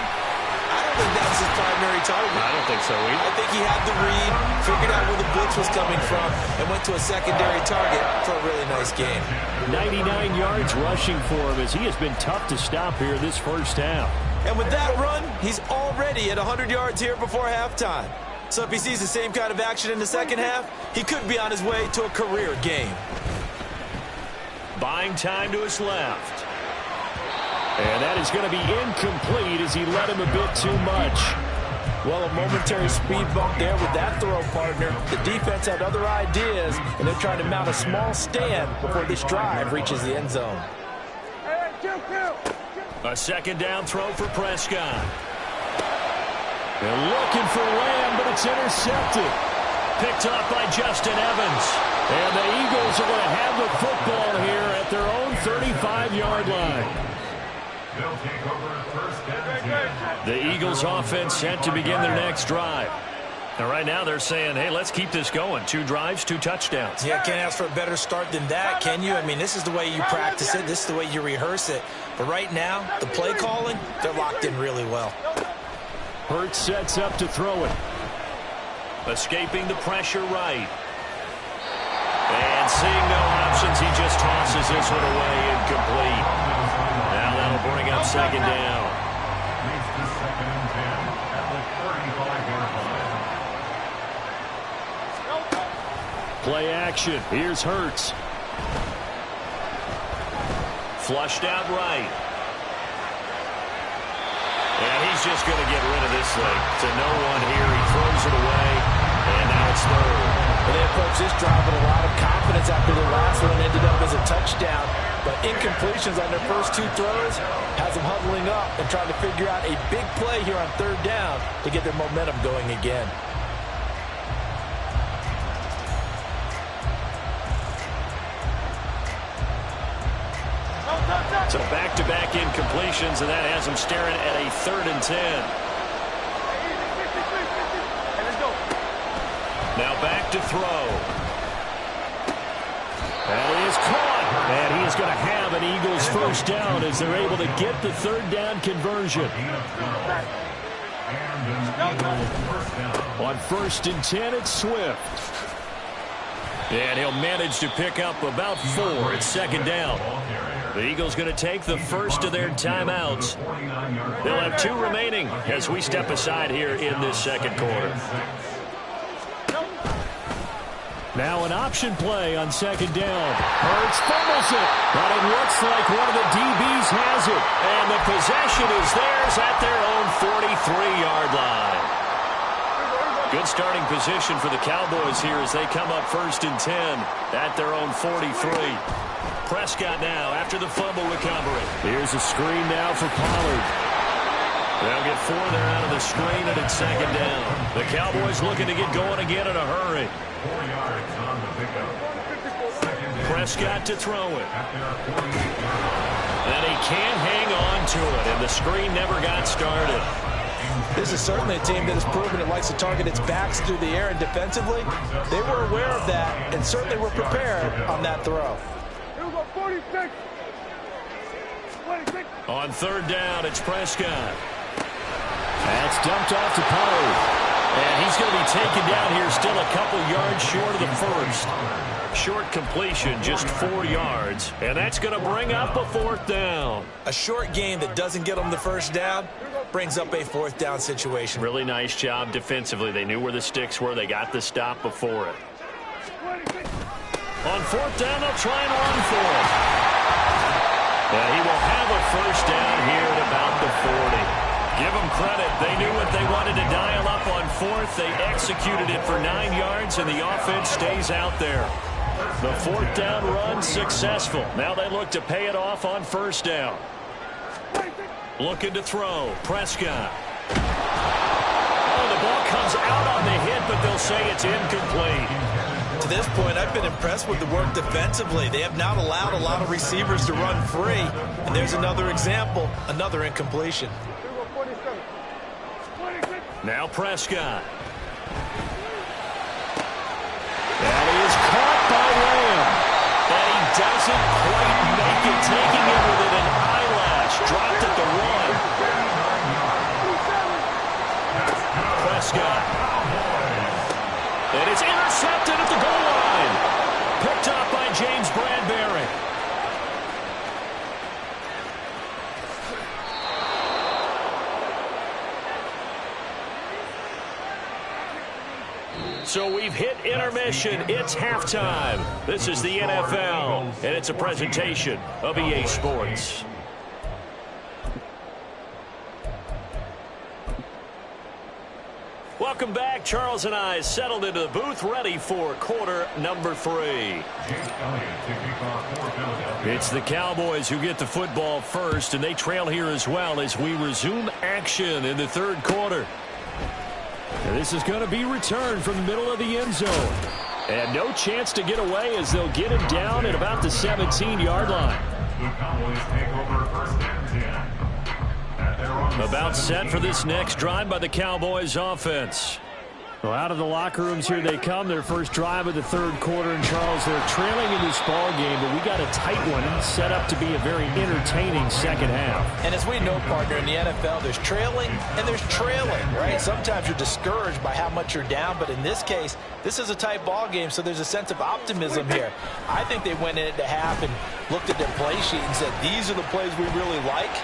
S5: I don't think that was his primary target.
S2: I don't think so either.
S5: I think he had the read, figured out where the blitz was coming from, and went to a secondary target for a really nice game.
S2: 99 yards rushing for him as he has been tough to stop here this first half.
S5: And with that run, he's already at 100 yards here before halftime. So if he sees the same kind of action in the second half, he could be on his way to a career game.
S2: Buying time to his left. And that is going to be incomplete as he led him a bit too much.
S5: Well, a momentary speed bump there with that throw, partner. The defense had other ideas, and they're trying to mount a small stand before this drive reaches the end zone.
S2: A second down throw for Prescott. They're looking for Lamb, but it's intercepted. Picked off by Justin Evans. And the Eagles are going to have the football here at their own 35-yard line.
S4: They'll take over first and 10.
S2: The Eagles offense set to begin their next drive. Now, right now they're saying, hey, let's keep this going. 2 drives, 2 touchdowns.
S5: Yeah, can't ask for a better start than that, can you? I mean, this is the way you practice it. This is the way you rehearse it. But right now, the play calling, they're locked in really well.
S2: Hurts sets up to throw it. Escaping the pressure right. And seeing no options, he just tosses this one away, incomplete. Now that'll bring up second down.
S4: Leads to second and 10 at the 35-yard line.
S2: Play action. Here's Hurts. Flushed out right. And he's just going to get rid of this thing. To no one here. He throws it away. And now it's third.
S5: Well, they approached this drive with a lot of confidence after their last one ended up as a touchdown. But incompletions on their first 2 throws has them huddling up and trying to figure out a big play here on third down to get their momentum going again.
S2: So back-to-back incompletions, and that has them staring at a 3rd and 10. Now back to throw. That is caught. And he is going to have an Eagles first down as they're able to get the 3rd down conversion. On 1st and 10, it's Swift. And he'll manage to pick up about 4 at second down. The Eagles going to take the first of their timeouts. They'll have 2 remaining as we step aside here in this second quarter. Now an option play on second down. Hurts fumbles it, but it looks like one of the DBs has it. And the possession is theirs at their own 43-yard line. Good starting position for the Cowboys here as they come up 1st and 10 at their own 43. Prescott now after the fumble recovery. Here's a screen now for Pollard. They'll get 4 there out of the screen, and it's second down. The Cowboys looking to get going again in a hurry.
S4: 4 yards on the pickup.
S2: Prescott to throw it. And he can't hang on to it, and the screen never got started.
S5: This is certainly a team that has proven it likes to target its backs through the air, and defensively, they were aware of that and certainly were prepared on that throw.
S2: On 3rd down, it's Prescott. That's dumped off to Pollard. And he's going to be taken down here still a couple yards short of the first. Short completion, just 4 yards. And that's going to bring up a 4th down.
S5: A short game that doesn't get them the first down brings up a 4th down situation.
S2: Really nice job defensively. They knew where the sticks were. They got the stop before it. On 4th down, they'll try and run for it. And he will have a first down here at about the 40. Give them credit. They knew what they wanted to dial up on 4th. They executed it for 9 yards, and the offense stays out there. The 4th down run successful. Now they look to pay it off on 1st down. Looking to throw. Prescott. Oh, the ball comes out on the hit, but they'll say it's incomplete.
S5: To this point, I've been impressed with the work defensively. They have not allowed a lot of receivers to run free. And there's another example, another incompletion.
S2: Now Prescott. That is caught by Lamb. And he doesn't quite make it, taking it with an eyelash. Dropped at the 1. Prescott. And it's intercepted at the goal line. Picked up by James Bradbury. So we've hit intermission. It's halftime. This is the NFL, and it's a presentation of EA Sports. Welcome back. Charles and I settled into the booth, ready for quarter number 3. It's the Cowboys who get the football first, and they trail here as well as we resume action in the third quarter. And this is going to be returned from the middle of the end zone. And no chance to get away as they'll get him down at about the 17-yard line.
S4: The Cowboys take over first and 10.
S2: About set for this next drive by the Cowboys offense.
S3: Well, out of the locker rooms here they come. Their first drive of the third quarter. And, Charles, they're trailing in this ball game, but we got a tight one set up to be a very entertaining second half.
S5: And as we know, partner, in the NFL, there's trailing and there's trailing, right? Sometimes you're discouraged by how much you're down, but in this case, this is a tight ball game, so there's a sense of optimism here. I think they went into half and looked at their play sheet and said, these are the plays we really like.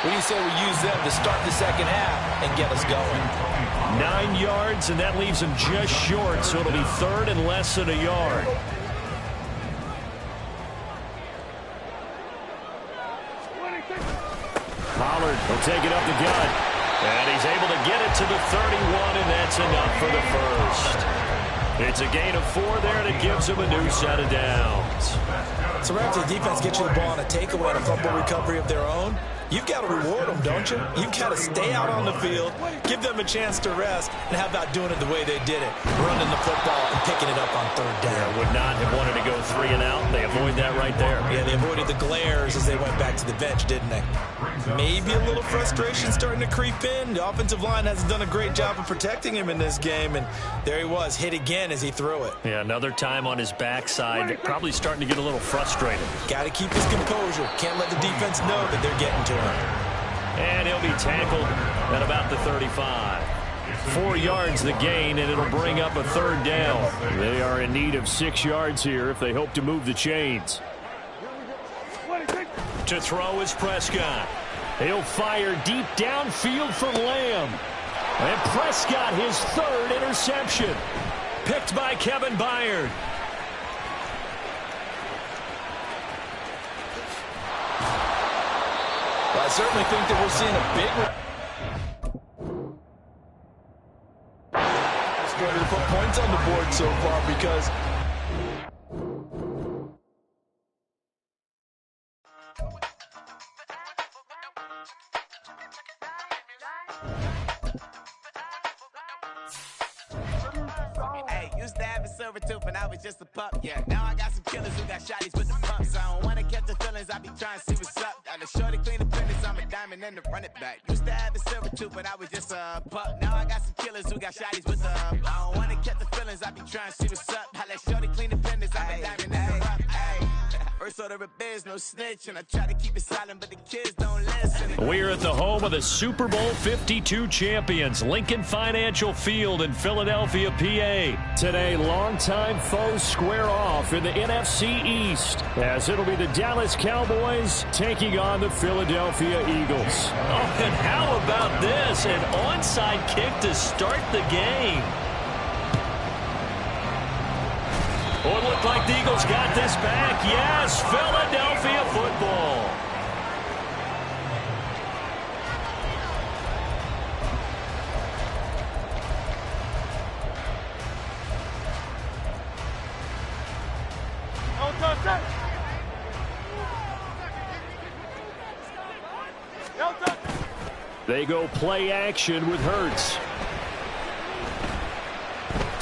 S5: What do you say we use them to start the second half and get us going?
S2: 9 yards, and that leaves him just short, so it'll be third and less than a yard.
S3: Pollard will take it up the gut.
S2: And he's able to get it to the 31, and that's enough for the first. It's a gain of 4 there, and it gives him a new set of downs.
S5: So right after the defense gets you the ball on a takeaway and a fumble recovery of their own, you've got to reward them, don't you? You've got to stay out on the field, give them a chance to rest, and how about doing it the way they did it, running the football and picking it up on third down.
S2: Yeah, would not have wanted to go 3 and out. They avoid that right there.
S5: Yeah, they avoided the glares as they went back to the bench, didn't they? Maybe a little frustration starting to creep in. The offensive line hasn't done a great job of protecting him in this game, and there he was, hit again as he threw it.
S2: Yeah, another time on his backside, probably starting to get a little frustrated.
S5: Got to keep his composure. Can't let the defense know that they're getting to him.
S2: And he'll be tackled at about the 35. 4 yards the gain, and it'll bring up a third down.
S3: They are in need of 6 yards here if they hope to move the chains.
S2: To throw is Prescott.
S3: He'll fire deep downfield for Lamb. And Prescott, his third interception.
S2: Picked by Kevin Byard.
S5: Well, I certainly think that we're seeing a big... Struggle to put points on the board so far because...
S7: Used to have a silver tooth when I was just a pup, yeah. Now I got some killers who got shotties with the pumps. I don't wanna catch the feelings, I be trying to see what's up. Got the shorty clean the finish, I'm a diamond and the run it back. Used to have a silver tooth when I was just a pup. Now I got some killers who got shotties with the I don't wanna catch the feelings, I be trying to see what's up. I let shorty clean the finish, I'm a diamond and the rough. First order of biz, no snitch, and I try to keep it silent, but the kids don't listen.
S2: We're at the home of the Super Bowl 52 champions, Lincoln Financial Field in Philadelphia, PA.
S3: Today, longtime foes square off in the NFC East, as it'll be the Dallas Cowboys taking on the Philadelphia Eagles.
S2: Oh, and how about this? An onside kick to start the game. Oh, it looked like the Eagles got this back. Yes, Philadelphia football.
S3: They go play action with Hurts.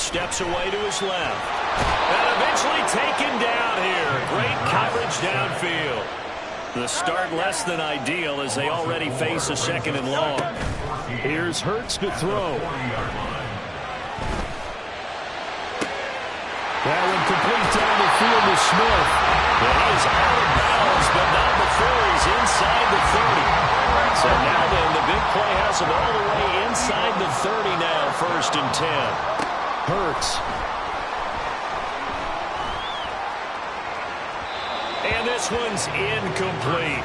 S2: Steps away to his left. And eventually taken down here. Great coverage downfield. The start less than ideal as they already face a second and long.
S3: Here's Hurts to throw. That one complete down the field to Smith.
S2: And he is out of bounds, but not before he's inside the 30. So now then, the big play has him all the way inside the 30 now, 1st and 10.
S3: Hurts.
S2: And this one's incomplete.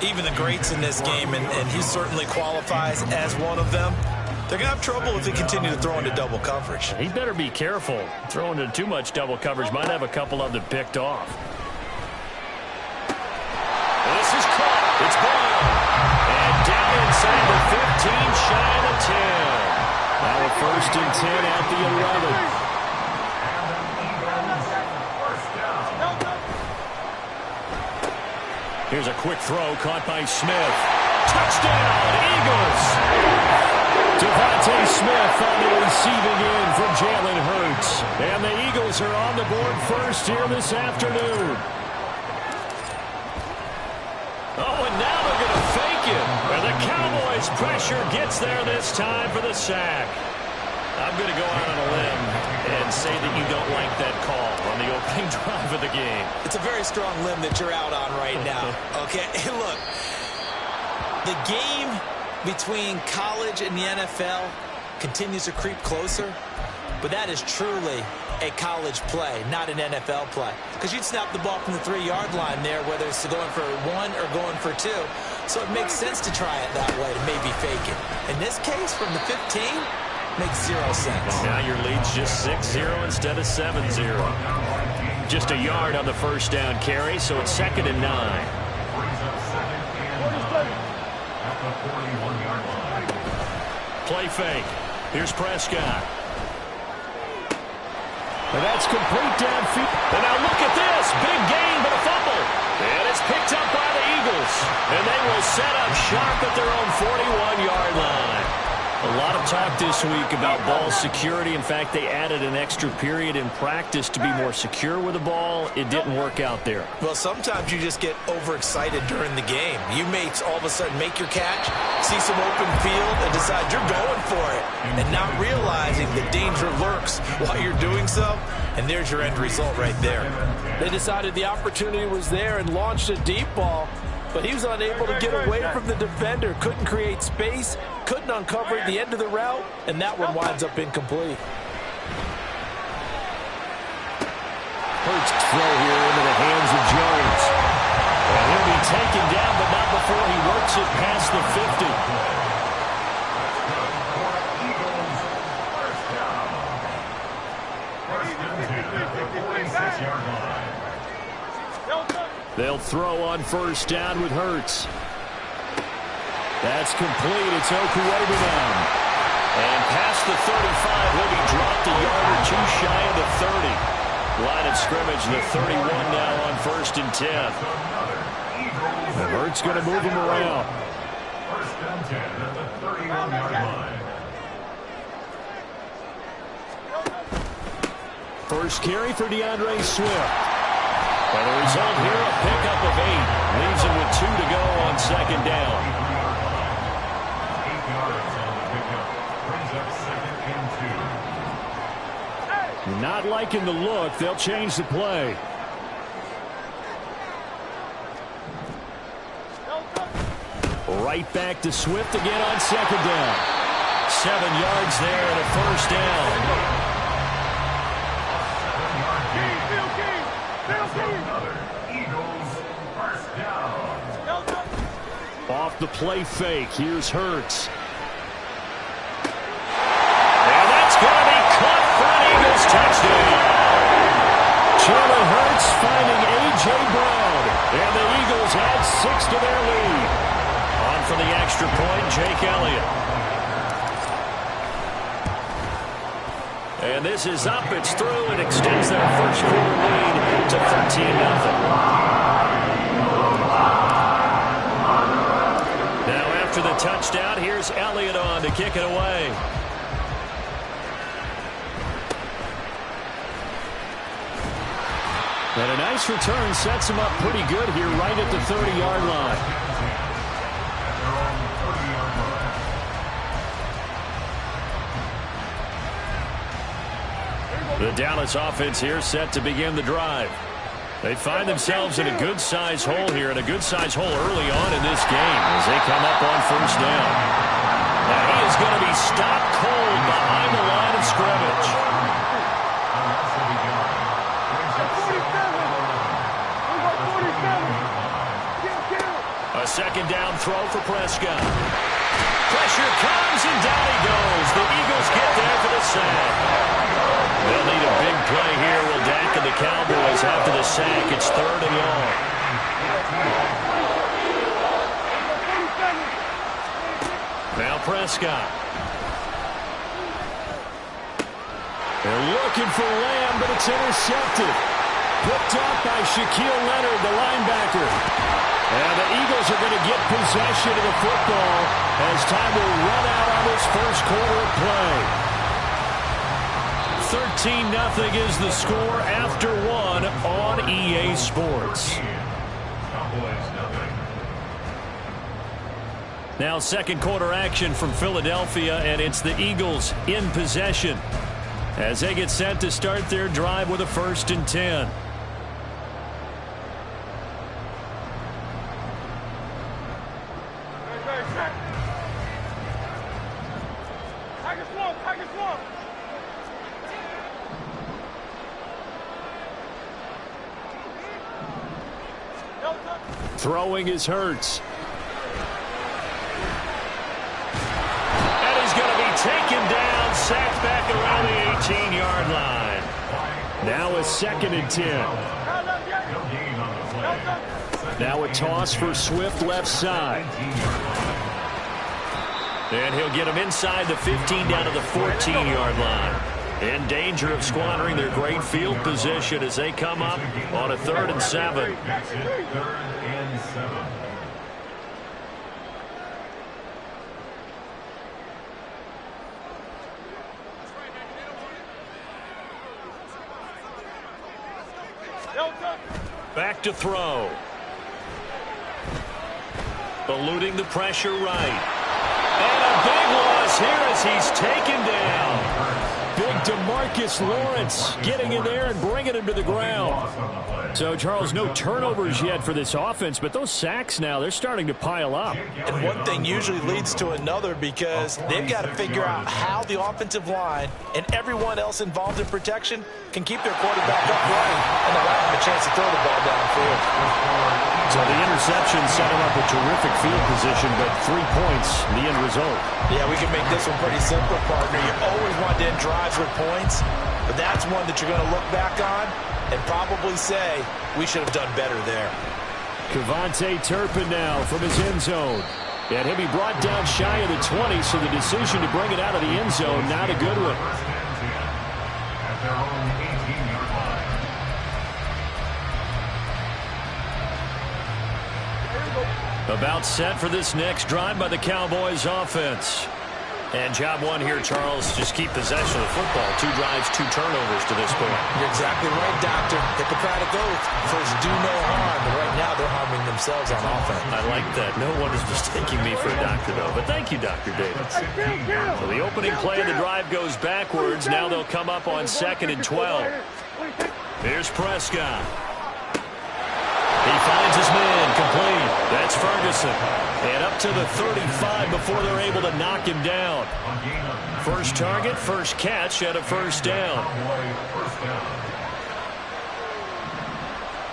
S5: Even the greats in this game, and he certainly qualifies as one of them, They're going to have trouble if they continue to throw into double coverage.
S2: He better be careful. Throwing into too much double coverage might have a couple of them picked off. This is caught. It's Brown. And down inside the 15, shy of the 10. Now a 1st and 10 at the 11. Here's a quick throw caught by Smith. Touchdown, Eagles! Devontae Smith on the receiving end from Jalen Hurts. And the Eagles are on the board first here this afternoon. Oh, and now they're going to fake it. And the Cowboys' pressure gets there this time for the sack. I'm going to go out on a limb and say that you don't like that call on the opening drive of the game.
S5: It's a very strong limb that you're out on right now. Okay, look, the game between college and the NFL continues to creep closer, but that is truly a college play, not an NFL play. Because you'd snap the ball from the 3-yard line there, whether it's going for 1 or going for 2. So it makes sense to try it that way, to maybe fake it. In this case, from the 15, makes 0 sense.
S2: Now your lead's just 6-0 instead of 7-0. Just a yard on the 1st down carry, so it's 2nd and 9. Play fake. Here's Prescott. And that's complete downfield. And now look at this. Big gain, but a fumble. And it's picked up by the Eagles. And they will set up shop at their own 41-yard line. A lot of talk this week about ball security. In fact, they added an extra period in practice to be more secure with the ball. It didn't work out there.
S5: Well, sometimes you just get overexcited during the game. You may all of a sudden make your catch, see some open field, and decide you're going for it, and not realizing the danger lurks while you're doing so, and there's your end result right there.
S3: They decided the opportunity was there and launched a deep ball, but he was unable to get away from the defender, couldn't create space, couldn't uncover the end of the route, and that one winds up incomplete.
S2: Hurts throw here into the hands of Jones. And he'll be taken down, but not before he works it past the 50. They'll throw on 1st down with Hurts. That's complete. It's Okuwebe now. And past the 35, he'll be dropped a yard or 2 shy of the 30. Line of scrimmage, the 31 now on 1st and 10. And Hurts going to move him around.
S4: 1st and 10 at the 31-yard line.
S2: First carry for DeAndre Swift. And the result here, a pickup of 8. Leaves him with 2 to go on 2nd down.
S4: 8 yards on the pickup. Brings up 2nd and 2.
S2: Not liking the look. They'll change the play. Right back to Swift again on 2nd down. 7 yards there and a 1st down. Off the play fake. Here's Hurts. And that's going to be caught for an Eagles touchdown. Jalen Hurts finding A.J. Brown. And the Eagles add 6 to their lead. On for the extra point, Jake Elliott. And this is up. It's through. It extends their first quarter lead to 13-0. After the touchdown, here's Elliott on to kick it away. And a nice return sets him up pretty good here right at the 30-yard line. The Dallas offense here set to begin the drive. They find themselves in a good-sized hole here, and a good-sized hole early on in this game as they come up on 1st down. Now he is going to be stopped cold behind the line of scrimmage. A 2nd down throw for Prescott. Pressure comes, and down he goes. The Eagles get there for the sack. They'll need a big play here. Will Dak and the Cowboys after the sack. It's 3rd and long. Now Prescott. They're looking for Lamb, but it's intercepted. Picked up by Shaquille Leonard, the linebacker. And the Eagles are going to get possession of the football as time will run out on this first quarter of play. 13-0 is the score after 1 on EA Sports. Now second quarter action from Philadelphia, and it's the Eagles in possession as they get set to start their drive with a 1st and 10. Throwing is Hurts. And he's going to be taken down, sacked back around the 18-yard line. Now a 2nd and 10. Now a toss for Swift left side. And he'll get him inside the 15 down to the 14-yard line. In danger of squandering their great field position as they come up on a 3rd and 7. Back to throw. Eluding the pressure right. And a big loss here as he's taken down. Big DeMarcus Lawrence getting in there and bringing him to the ground. So, Charles, no turnovers yet for this offense, but those sacks now, they're starting to pile up.
S5: And one thing usually leads to another because they've got to figure out how the offensive line and everyone else involved in protection can keep their quarterback upright and allow him a chance to throw the ball downfield.
S2: So the interception set him up a terrific field position, but 3 points, the end result.
S5: Yeah, we can make this one pretty simple, partner. You always want to end drives with points, but that's one that you're going to look back on and probably say, we should have done better there.
S2: Kevontae Turpin now from his end zone. And he'll be brought down shy of the 20, so the decision to bring it out of the end zone, not a good one.
S4: At their own 18-yard line.
S2: About set for this next drive by the Cowboys offense. And job one here, Charles, just keep possession of the football. 2 drives, 2 turnovers to this point.
S5: You're exactly right, Doctor. Hippocratic oath. First, do no harm. But right now, they're harming themselves on offense.
S2: I like that. No one is mistaking me for a doctor, though. But thank you, Dr. Davis. So the opening play of the drive goes backwards. Now they'll come up on 2nd and 12. Here's Prescott. He finds his man complete. That's Ferguson. And up to the 35 before they're able to knock him down. First target, first catch at a 1st down.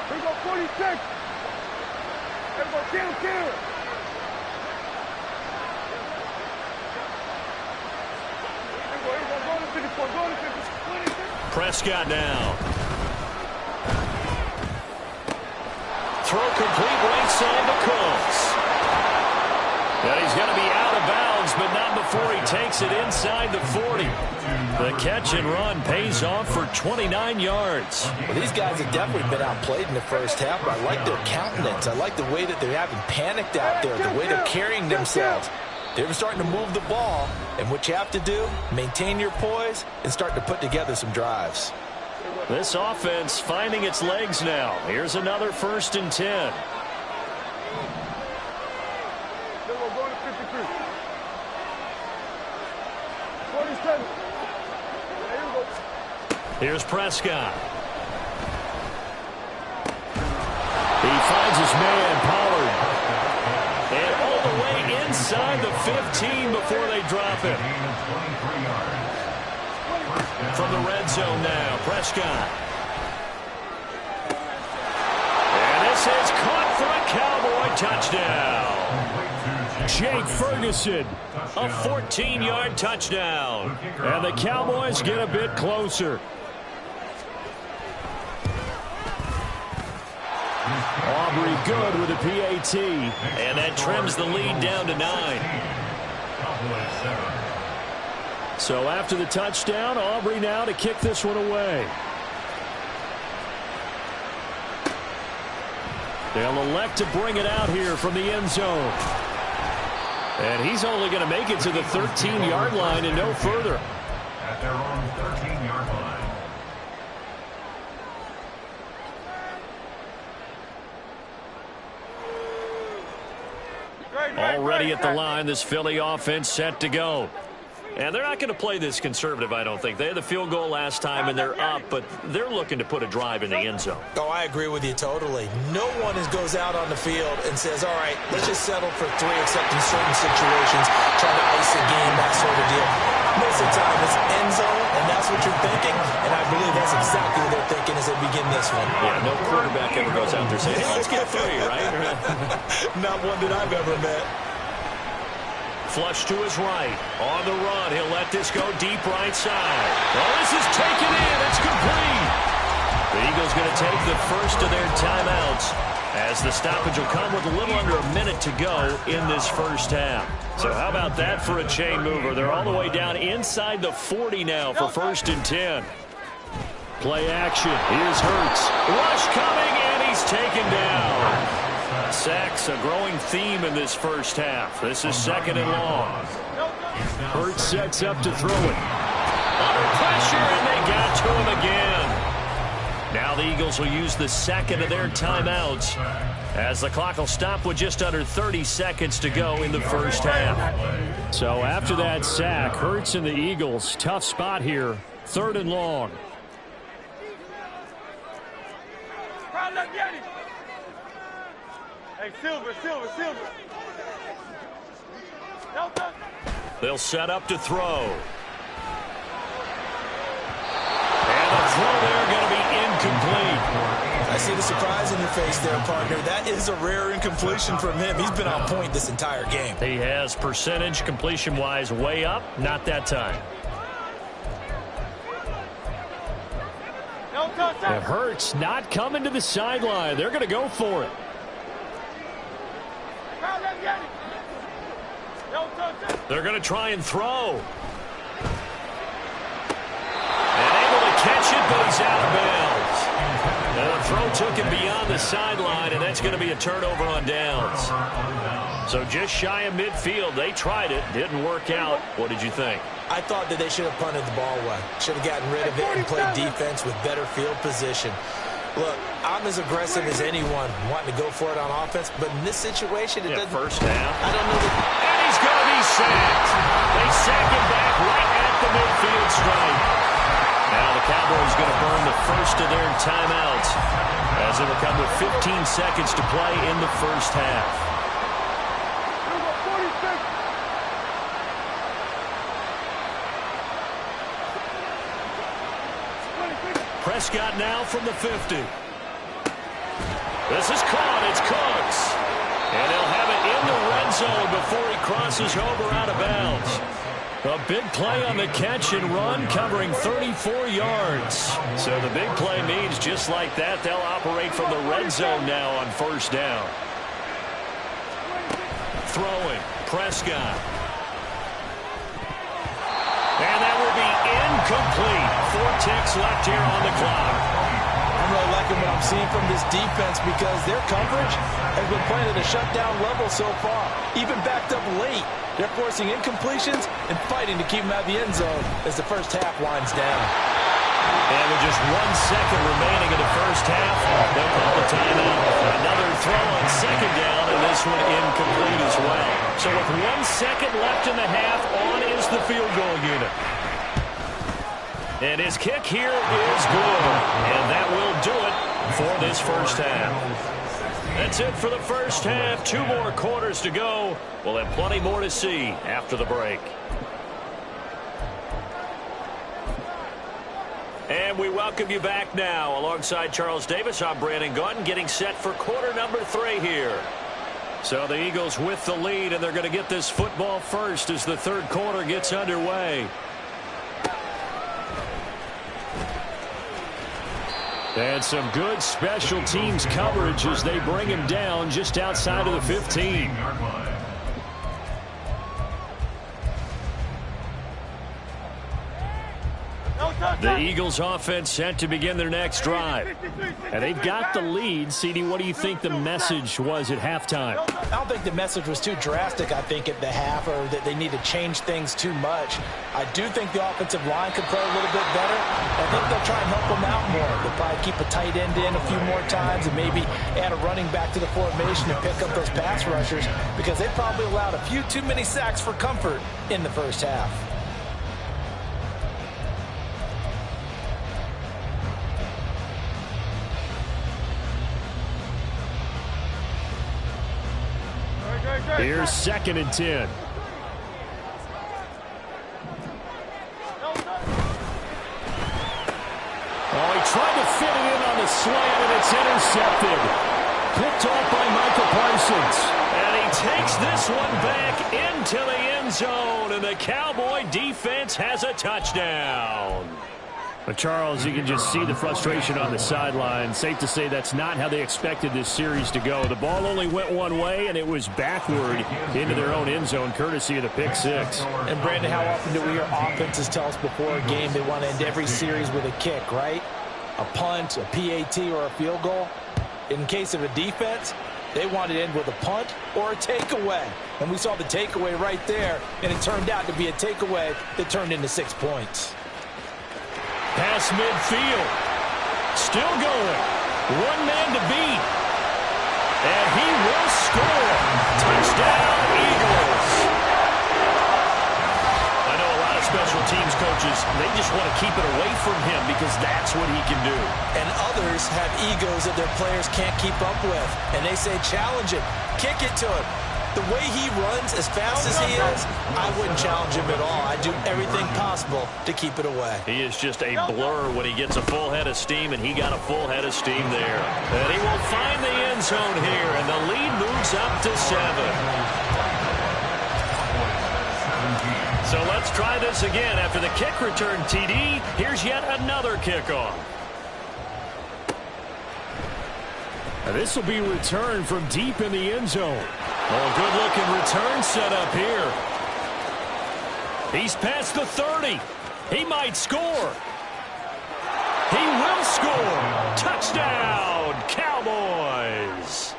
S8: Here we go, 46. Here we go, kill.
S2: Prescott now. Throw complete right side to Cooks. And he's going to be out of bounds, but not before he takes it inside the 40. The catch and run pays off for 29 yards.
S5: Well, these guys have definitely been outplayed in the first half, but I like their countenance. I like the way that they haven't panicked out there, the way they're carrying themselves. They're starting to move the ball, and what you have to do, maintain your poise and start to put together some drives.
S2: This offense finding its legs now. Here's another 1st and 10. Here's Prescott. He finds his man, Pollard. And all the way inside the 15 before they drop it. From the red zone now, Prescott. And this is caught for a Cowboy touchdown.
S3: Jake Ferguson. A 14-yard touchdown. And the Cowboys get a bit closer. Aubrey good with a PAT. And that trims the lead down to 9. So after the touchdown, Aubrey now to kick this one away. They'll elect to bring it out here from the end zone. And he's only going to make it to the 13-yard line and no further.
S4: At their own 13-yard line.
S3: Already at the line, this Philly offense set to go. And they're not going to play this conservative, I don't think. They had the field goal last time, and they're up, but they're looking to put a drive in the end zone.
S5: Oh, I agree with you totally. No one goes out on the field and says, all right, let's just settle for 3, except in certain situations, trying to ice a game, that sort of deal. Most of the time, it's end zone, and that's what you're thinking, and I believe that's exactly what they're thinking as they begin this one.
S3: Yeah, no quarterback ever goes out there saying, hey, let's get 3, right?
S5: Not one that I've ever met.
S3: Flush to his right. On the run. He'll let this go deep right side. Oh, this is taken in. It's complete. The Eagles going to take the first of their timeouts as the stoppage will come with a little under a minute to go in this first half. So how about that for a chain mover? They're all the way down inside the 40 now for 1st and 10. Play action. Here's Hurts. Rush coming, and he's taken down. Sacks, a growing theme in this first half. This is 2nd and long. Hurts sets up to throw it. Under pressure, and they got to him again. Now the Eagles will use the 2nd of their timeouts as the clock will stop with just under 30 seconds to go in the first half. So after that sack, Hurts and the Eagles, tough spot here. 3rd and long.
S8: Hey, Silver.
S3: They'll set up to throw. And the throw there going to be incomplete.
S5: I see the surprise in your face there, partner. That is a rare incompletion from him. He's been on point this entire game.
S3: He has percentage completion-wise way up. Not that time. It hurts not coming to the sideline. They're going to go for it. They're going to try and throw. And able to catch it, but he's out of bounds. And the throw took him beyond the sideline, and that's going to be a turnover on downs. So just shy of midfield. They tried it. Didn't work out. What did you think?
S5: I thought that they should have punted the ball away. Should have gotten rid of it and played defense with better field position. Look, I'm as aggressive as anyone wanting to go for it on offense, but in this situation, it doesn't.
S3: First half.
S5: I don't know that.
S3: And he's going to be sacked. They sack him back right at the midfield stripe. Now the Cowboys going to burn the first of their timeouts as it will come with 15 seconds to play in the first half. Prescott now from the 50. This is caught. It's Cooks. And they'll have it in the red zone before he crosses over out of bounds. A big play on the catch and run, covering 34 yards. So the big play means just like that, they'll operate from the red zone now on 1st down. Throwing. Prescott. And that will be incomplete. 4 ticks left here on the clock.
S5: I'm really liking what I'm seeing from this defense because their coverage has been playing at a shutdown level so far. Even backed up late, they're forcing incompletions and fighting to keep them out of the end zone as the first half winds down.
S3: And with just 1 second remaining in the first half, they'll call the timeout. Another throw on 2nd down, and this one incomplete as well. So with 1 second left in the half, on is the field goal unit. And his kick here is good. And that will do it for this first half. That's it for the first half. 2 more quarters to go. We'll have plenty more to see after the break. And we welcome you back now. Alongside Charles Davis, I'm Brandon Gaudin, getting set for quarter number 3 here.
S2: So the Eagles with the lead, and they're going to get this football first as the third quarter gets underway. And some good special teams coverage as they bring him down just outside of the 15. The Eagles offense set to begin their next drive. And they've got the lead. CD, what do you think the message was at halftime?
S5: I don't think the message was too drastic, I think, at the half, or that they need to change things too much. I do think the offensive line could play a little bit better. I think they'll try and help them out more. They'll probably keep a tight end in a few more times and maybe add a running back to the formation and pick up those pass rushers, because they probably allowed a few too many sacks for comfort in the first half.
S2: Here's 2nd and 10. Oh, he tried to fit it in on the slant, and it's intercepted. Picked off by Michael Parsons. And he takes this one back into the end zone, and the Cowboy defense has a touchdown. But Charles, you can just see the frustration on the sideline. Safe to say that's not how they expected this series to go. The ball only went one way, and it was backward into their own end zone, courtesy of the pick six.
S5: And, Brandon, how often do we hear offenses tell us before a game they want to end every series with a kick, right? A punt, a PAT, or a field goal. In case of a defense, they want to end with a punt or a takeaway. And we saw the takeaway right there, and it turned out to be a takeaway that turned into 6 points.
S2: Pass midfield. Still going. One man to beat. And he will score. Touchdown, Eagles. I know a lot of special teams coaches, they just want to keep it away from him because that's what he can do.
S5: And others have egos that their players can't keep up with. And they say, challenge it. Kick it to him. The way he runs, as fast as he is, I wouldn't challenge him at all. I'd do everything possible to keep it away.
S2: He is just a blur when he gets a full head of steam, and he got a full head of steam there. And he will find the end zone here, and the lead moves up to 7. So let's try this again. After the kick return TD, here's yet another kickoff. Now this will be returned from deep in the end zone. Oh, good-looking return set up here. He's past the 30. He might score. He will score. Touchdown, Cowboys.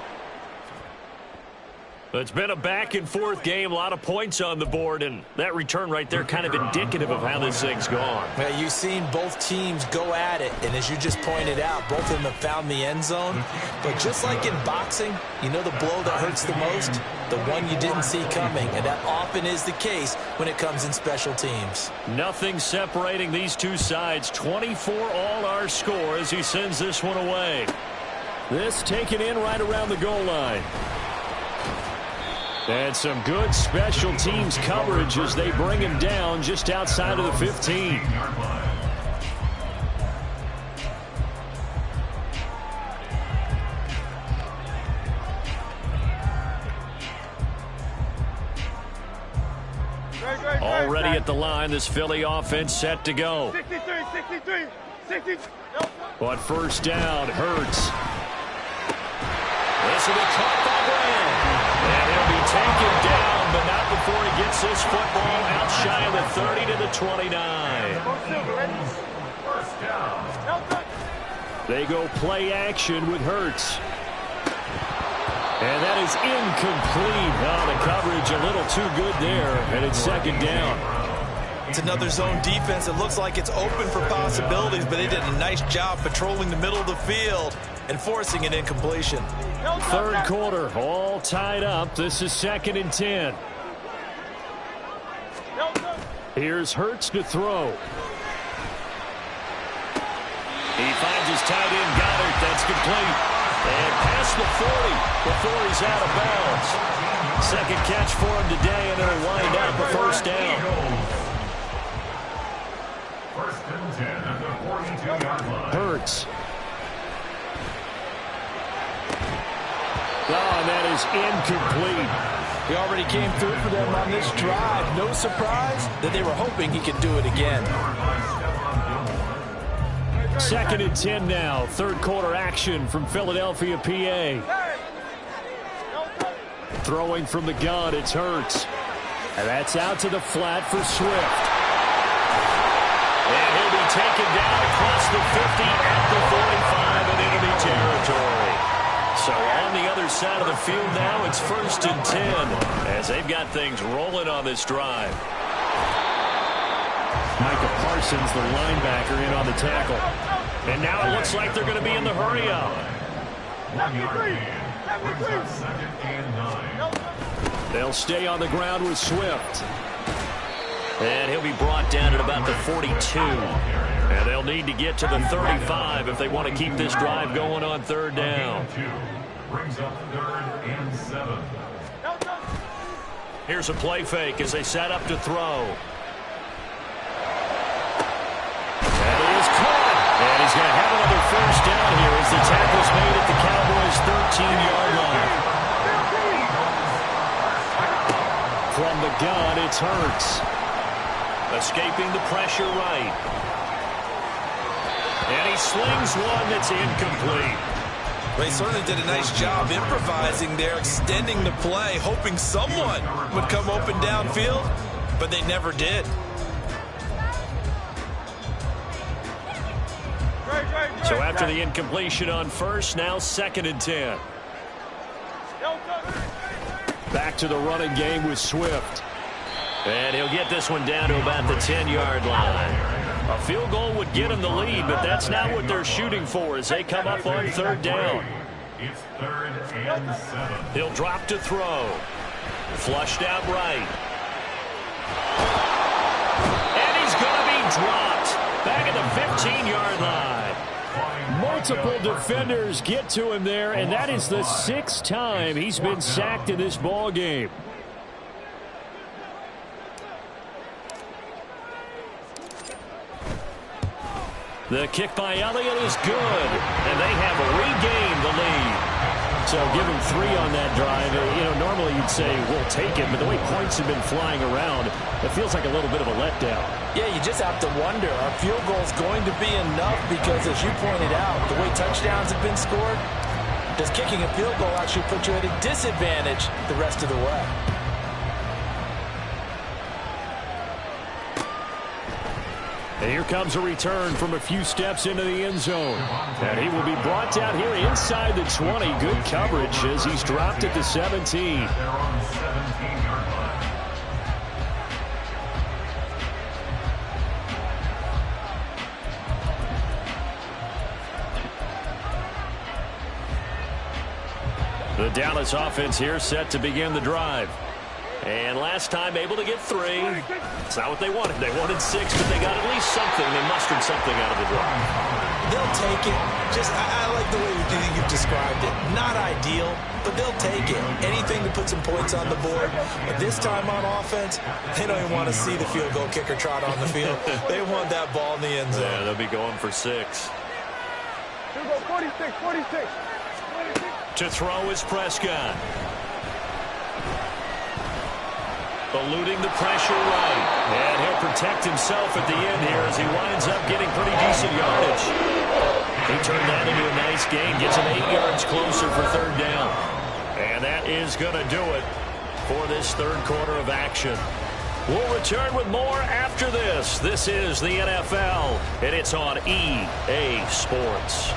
S2: It's been a back-and-forth game, a lot of points on the board, and that return right there kind of indicative of how this thing's gone.
S5: Well, you've seen both teams go at it, and as you just pointed out, both of them have found the end zone. But just like in boxing, you know the blow that hurts the most? The one you didn't see coming, and that often is the case when it comes in special teams.
S2: Nothing separating these two sides. 24 all our score as he sends this one away. This taken in right around the goal line. And some good special teams coverage as they bring him down just outside of the 15. Already at the line, this Philly offense set to go.
S8: 63.
S2: But first down, Hurts. This will be caught by Brown. And he'll be taken down, but not before he gets this football out shy of the 30 to the 29.
S8: First down.
S2: They go play action with Hurts. And that is incomplete. Oh, the coverage a little too good there, and it's second down.
S5: It's another zone defense. It looks like it's open for possibilities, but they did a nice job patrolling the middle of the field and forcing an incompletion.
S2: Third quarter, all tied up. This is 2nd and 10. Here's Hurts to throw. He finds his tight end, Goddard. That's complete. And past the 40 before he's out of bounds. Second catch for him today, and it'll wind up a first down.
S4: First and 10 at the 42-yard line.
S2: Hurts. Oh, and that is
S3: is incomplete.
S5: He already came through for them on this drive. No surprise that they were hoping he could do it again.
S3: 2nd and 10 now. Third quarter action from Philadelphia, PA. Throwing from the gun, it's Hurts. And that's out to the flat for Swift.
S2: And he'll be taken down across the 50 at the 45 in enemy territory. So on the other side of the field now, it's 1st and 10 as they've got things rolling on this drive.
S3: Micah Parsons, the linebacker, in on the tackle.
S2: And now it looks like they're going to be in the hurry-up.
S8: 1 yard gain. Brings up 2nd and 9.
S3: They'll stay on the ground with Swift.
S2: And he'll be brought down at about the 42. And they'll need to get to the 35 if they want to keep this drive going on 3rd down.
S8: Brings up 3rd and 7.
S2: Here's a play fake as they set up to throw.
S3: That is caught.
S2: And he's going to have another 1st down here as the tackle's made at the Cowboys' 13-yard line.
S3: From the gun, it's Hurts.
S2: Escaping the pressure right. And he slings one that's incomplete.
S5: They certainly did a nice job improvising there, extending the play, hoping someone would come open downfield, but they never did.
S2: So after the incompletion on 1st, now 2nd and 10.
S3: Back to the running game with Swift.
S2: And he'll get this one down to about the 10-yard line. A field goal would get him the lead, but that's not what they're shooting for as they come up on 3rd down.
S8: It's 3rd and 7.
S2: He'll drop to throw. Flushed out right. And he's going to be dropped back at the 15-yard line.
S3: Multiple defenders get to him there, and that is the 6th time he's been sacked in this ball game.
S2: The kick by Elliott is good, and they have regained the lead.
S3: So give him 3 on that drive. You know, normally you'd say we'll take it, but the way points have been flying around, it feels like a little bit of a letdown.
S5: Yeah, you just have to wonder, are field goals going to be enough? Because as you pointed out, the way touchdowns have been scored, does kicking a field goal actually put you at a disadvantage the rest of the way?
S3: And here comes a return from a few steps into the end zone. And he will be brought down here inside the 20. Good coverage as he's dropped at the 17.
S8: They're on the 17-yard line.
S2: The Dallas offense here set to begin the drive. And last time able to get 3. It's not what they wanted. They wanted 6, but they got at least something. They mustered something out of the drive.
S5: They'll take it. I like the way you've described it. Not ideal, but they'll take it. Anything to put some points on the board. But this time on offense, they don't even want to see the field goal kicker trot on the field. They want that ball in the end zone.
S2: Yeah, they'll be going for 6.
S8: 46.
S2: To throw is Prescott. Eluding the pressure right. And he'll protect himself at the end here as he winds up getting pretty decent yardage. He turned that into a nice gain. Gets him 8 yards closer for 3rd down. And that is going to do it for this 3rd quarter of action. We'll return with more after this. This is the NFL, and it's on EA Sports.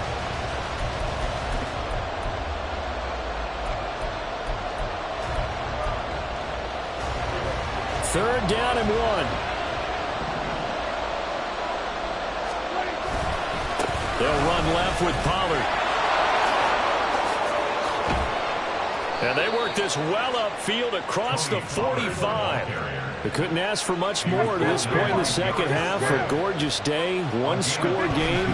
S3: Third down and 1. They'll run left with Pollard. And they work this well upfield across the 45. They couldn't ask for much more to this point in the second half. A gorgeous day, 1-score game.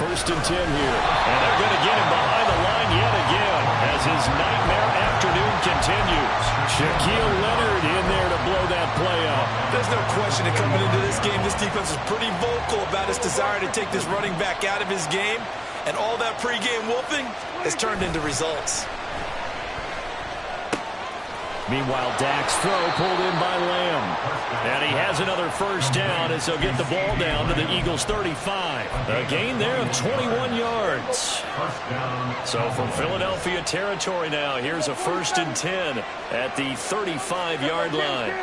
S3: 1st and 10 here.
S2: And they're going to get him behind the line yet again as his nightmare afternoon continues.
S3: Shaquille Leonard in there to blow that play up.
S5: There's no question that coming into this game, this defense is pretty vocal about its desire to take this running back out of his game. And all that pregame whooping has turned into results.
S3: Meanwhile, Dak's throw pulled in by Lamb. And he has another first down as they'll get the ball down to the Eagles' 35. A gain there of 21 yards. So from Philadelphia territory now, here's a 1st and 10 at the 35-yard line.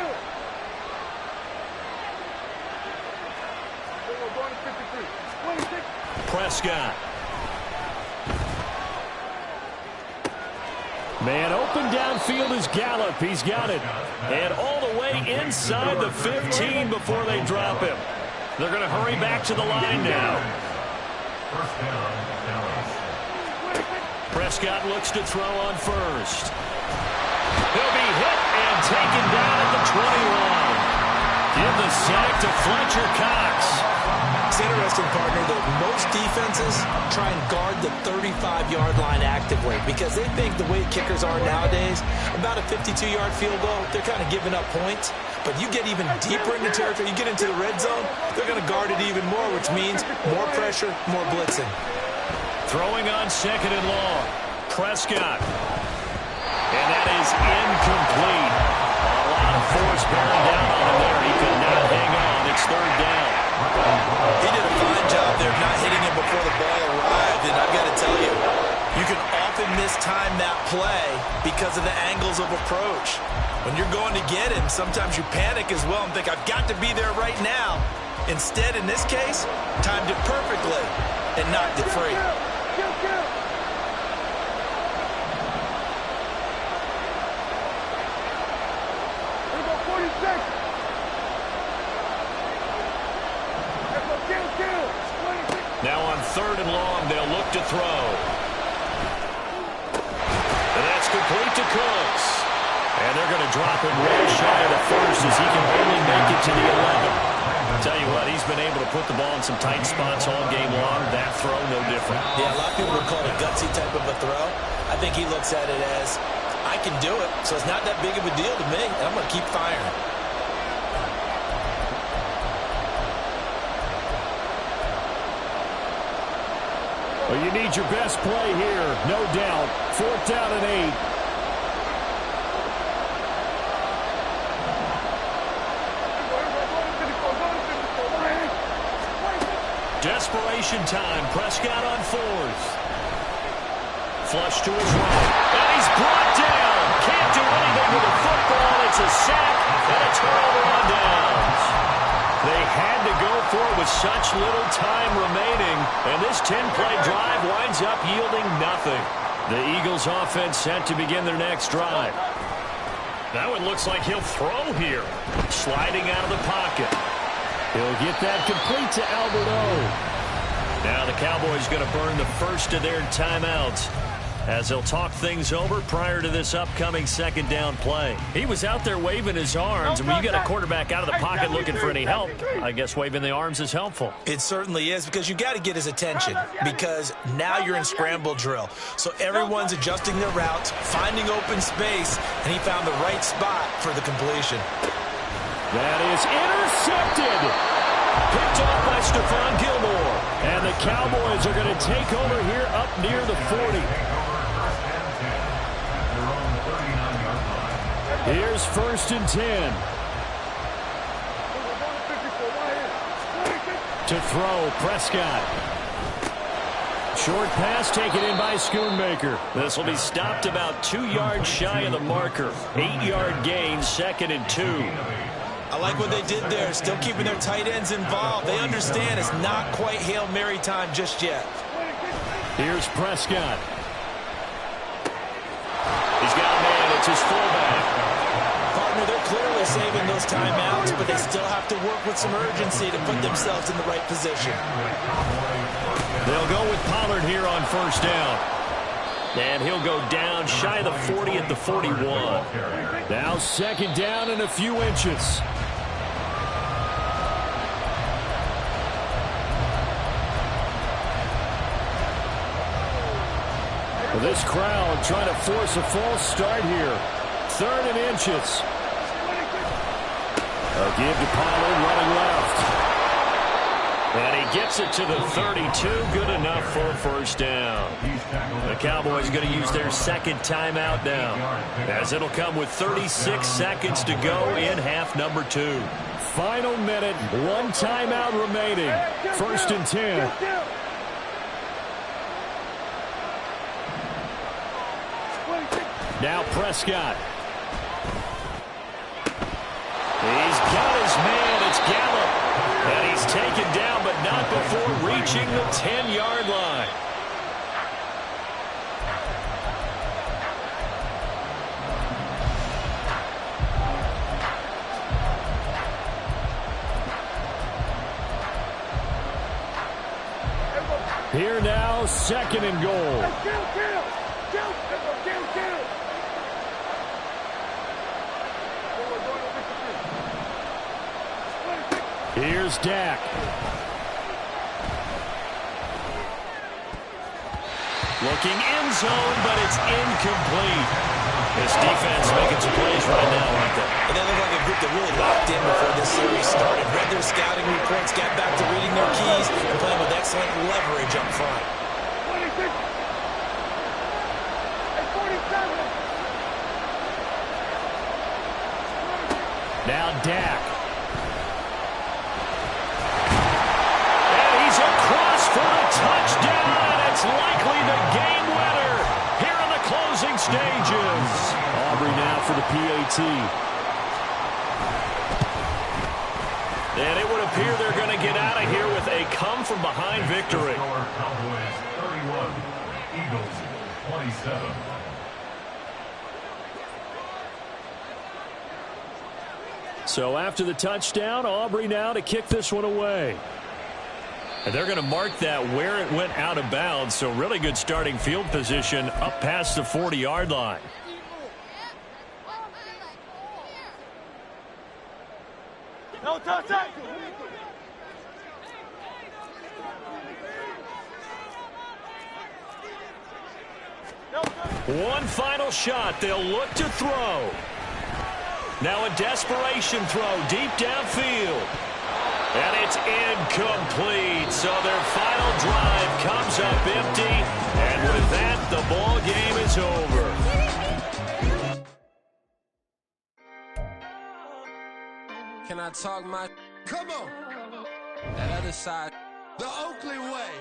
S3: Prescott. Man open downfield is Gallup. He's got it. And all the way inside the 15 before they drop him. They're going to hurry back to the line now. Prescott looks to throw on first. He'll be hit and taken down at the 20-line. Give the sack to Fletcher Cox.
S5: It's interesting, partner, that most defenses try and guard the 35-yard line actively because they think the way kickers are nowadays, about a 52-yard field goal, they're kind of giving up points. But you get even deeper into territory, you get into the red zone, they're going to guard it even more, which means more pressure, more blitzing.
S3: Throwing on 2nd and long. Prescott. And that is incomplete. A lot of force bearing down on him there. He could not hang on. It's 3rd down.
S5: He did a fine job there of not hitting him before the ball arrived, and I've got to tell you, you can often mistime that play because of the angles of approach. When you're going to get him, sometimes you panic as well and think, I've got to be there right now. Instead, in this case, timed it perfectly and knocked it free.
S3: Now on 3rd and long, they'll look to throw. And that's complete to Cooks. And they're going to drop him right shy of the first as he can only make it to the 11. Tell you what, he's been able to put the ball in some tight spots all game long. That throw, no different.
S5: Yeah, a lot of people would call it a gutsy type of a throw. I think he looks at it as, I can do it, so it's not that big of a deal to me, and I'm going to keep firing.
S3: Well, you need your best play here, no doubt. 4th down and 8. Desperation time. Prescott on 4th. Flush to his right. And he's brought down. Can't do anything with the football. It's a sack and a turnover on downs. They had to go for it with such little time remaining, and this 10-play drive winds up yielding nothing. The Eagles' offense set to begin their next drive. Now it looks like he'll throw here. Sliding out of the pocket. He'll get that complete to Albert O. Now the Cowboys going to burn the first of their timeouts as they'll talk things over prior to this upcoming 2nd down play. He was out there waving his arms, and when you got a quarterback out of the pocket looking for any help, I guess waving the arms is helpful.
S5: It certainly is, because you got to get his attention, because now you're in scramble drill. So everyone's adjusting their routes, finding open space, and he found the right spot for the completion.
S3: That is intercepted. Picked off by Stephon Gilmore. And the Cowboys are going to take over here up near the 40. Here's 1st and 10. To throw, Prescott. Short pass taken in by Schoonmaker. This will be stopped about 2 yards shy of the marker. 8-yard gain, 2nd and 2.
S5: I like what they did there, still keeping their tight ends involved. They understand it's not quite Hail Mary time just yet.
S3: Here's Prescott. He's got a man. It's his fullback.
S5: Partner, they're clearly saving those timeouts, but they still have to work with some urgency to put themselves in the right position.
S3: They'll go with Pollard here on 1st down. And he'll go down shy of the 40 at the 41. Now 2nd down and a few inches. Well, this crowd trying to force a false start here. 3rd and inches. A give to Pollard running left.
S2: And he gets it to the 32. Good enough for a first down. The Cowboys going to use their second timeout now, as it'll come with 36 seconds to go in half number 2.
S3: Final minute, one timeout remaining. First and 10. Now Prescott.
S2: He's got his man. It's Gallup. And he's taken down, but not before reaching the 10-yard line.
S3: Here now, second and goal. Here's Dak.
S2: Looking end zone, but it's incomplete. This defense making some plays right now, aren't they?
S5: And they look like a group that really locked in before this series started. Read their scouting reports, got back to reading their keys, and playing with excellent leverage up front.
S3: Now Dak.
S2: And he's across for a touchdown, and it's likely the game winner here in the closing stages.
S3: Aubrey now for the PAT.
S2: And it would appear they're going to get out of here with a come-from-behind victory.
S8: Cowboys 31, Eagles 27.
S3: So after the touchdown, Aubrey now to kick this one away.
S2: And they're going to mark that where it went out of bounds, so really good starting field position up past the 40-yard line.
S6: No touch.
S2: One final shot. They'll look to throw. Now a desperation throw deep downfield. And it's incomplete. So their final drive comes up empty. And with that, the ball game is over.
S1: Can I talk my...
S6: Come on.
S1: That other side.
S6: The Oakley way.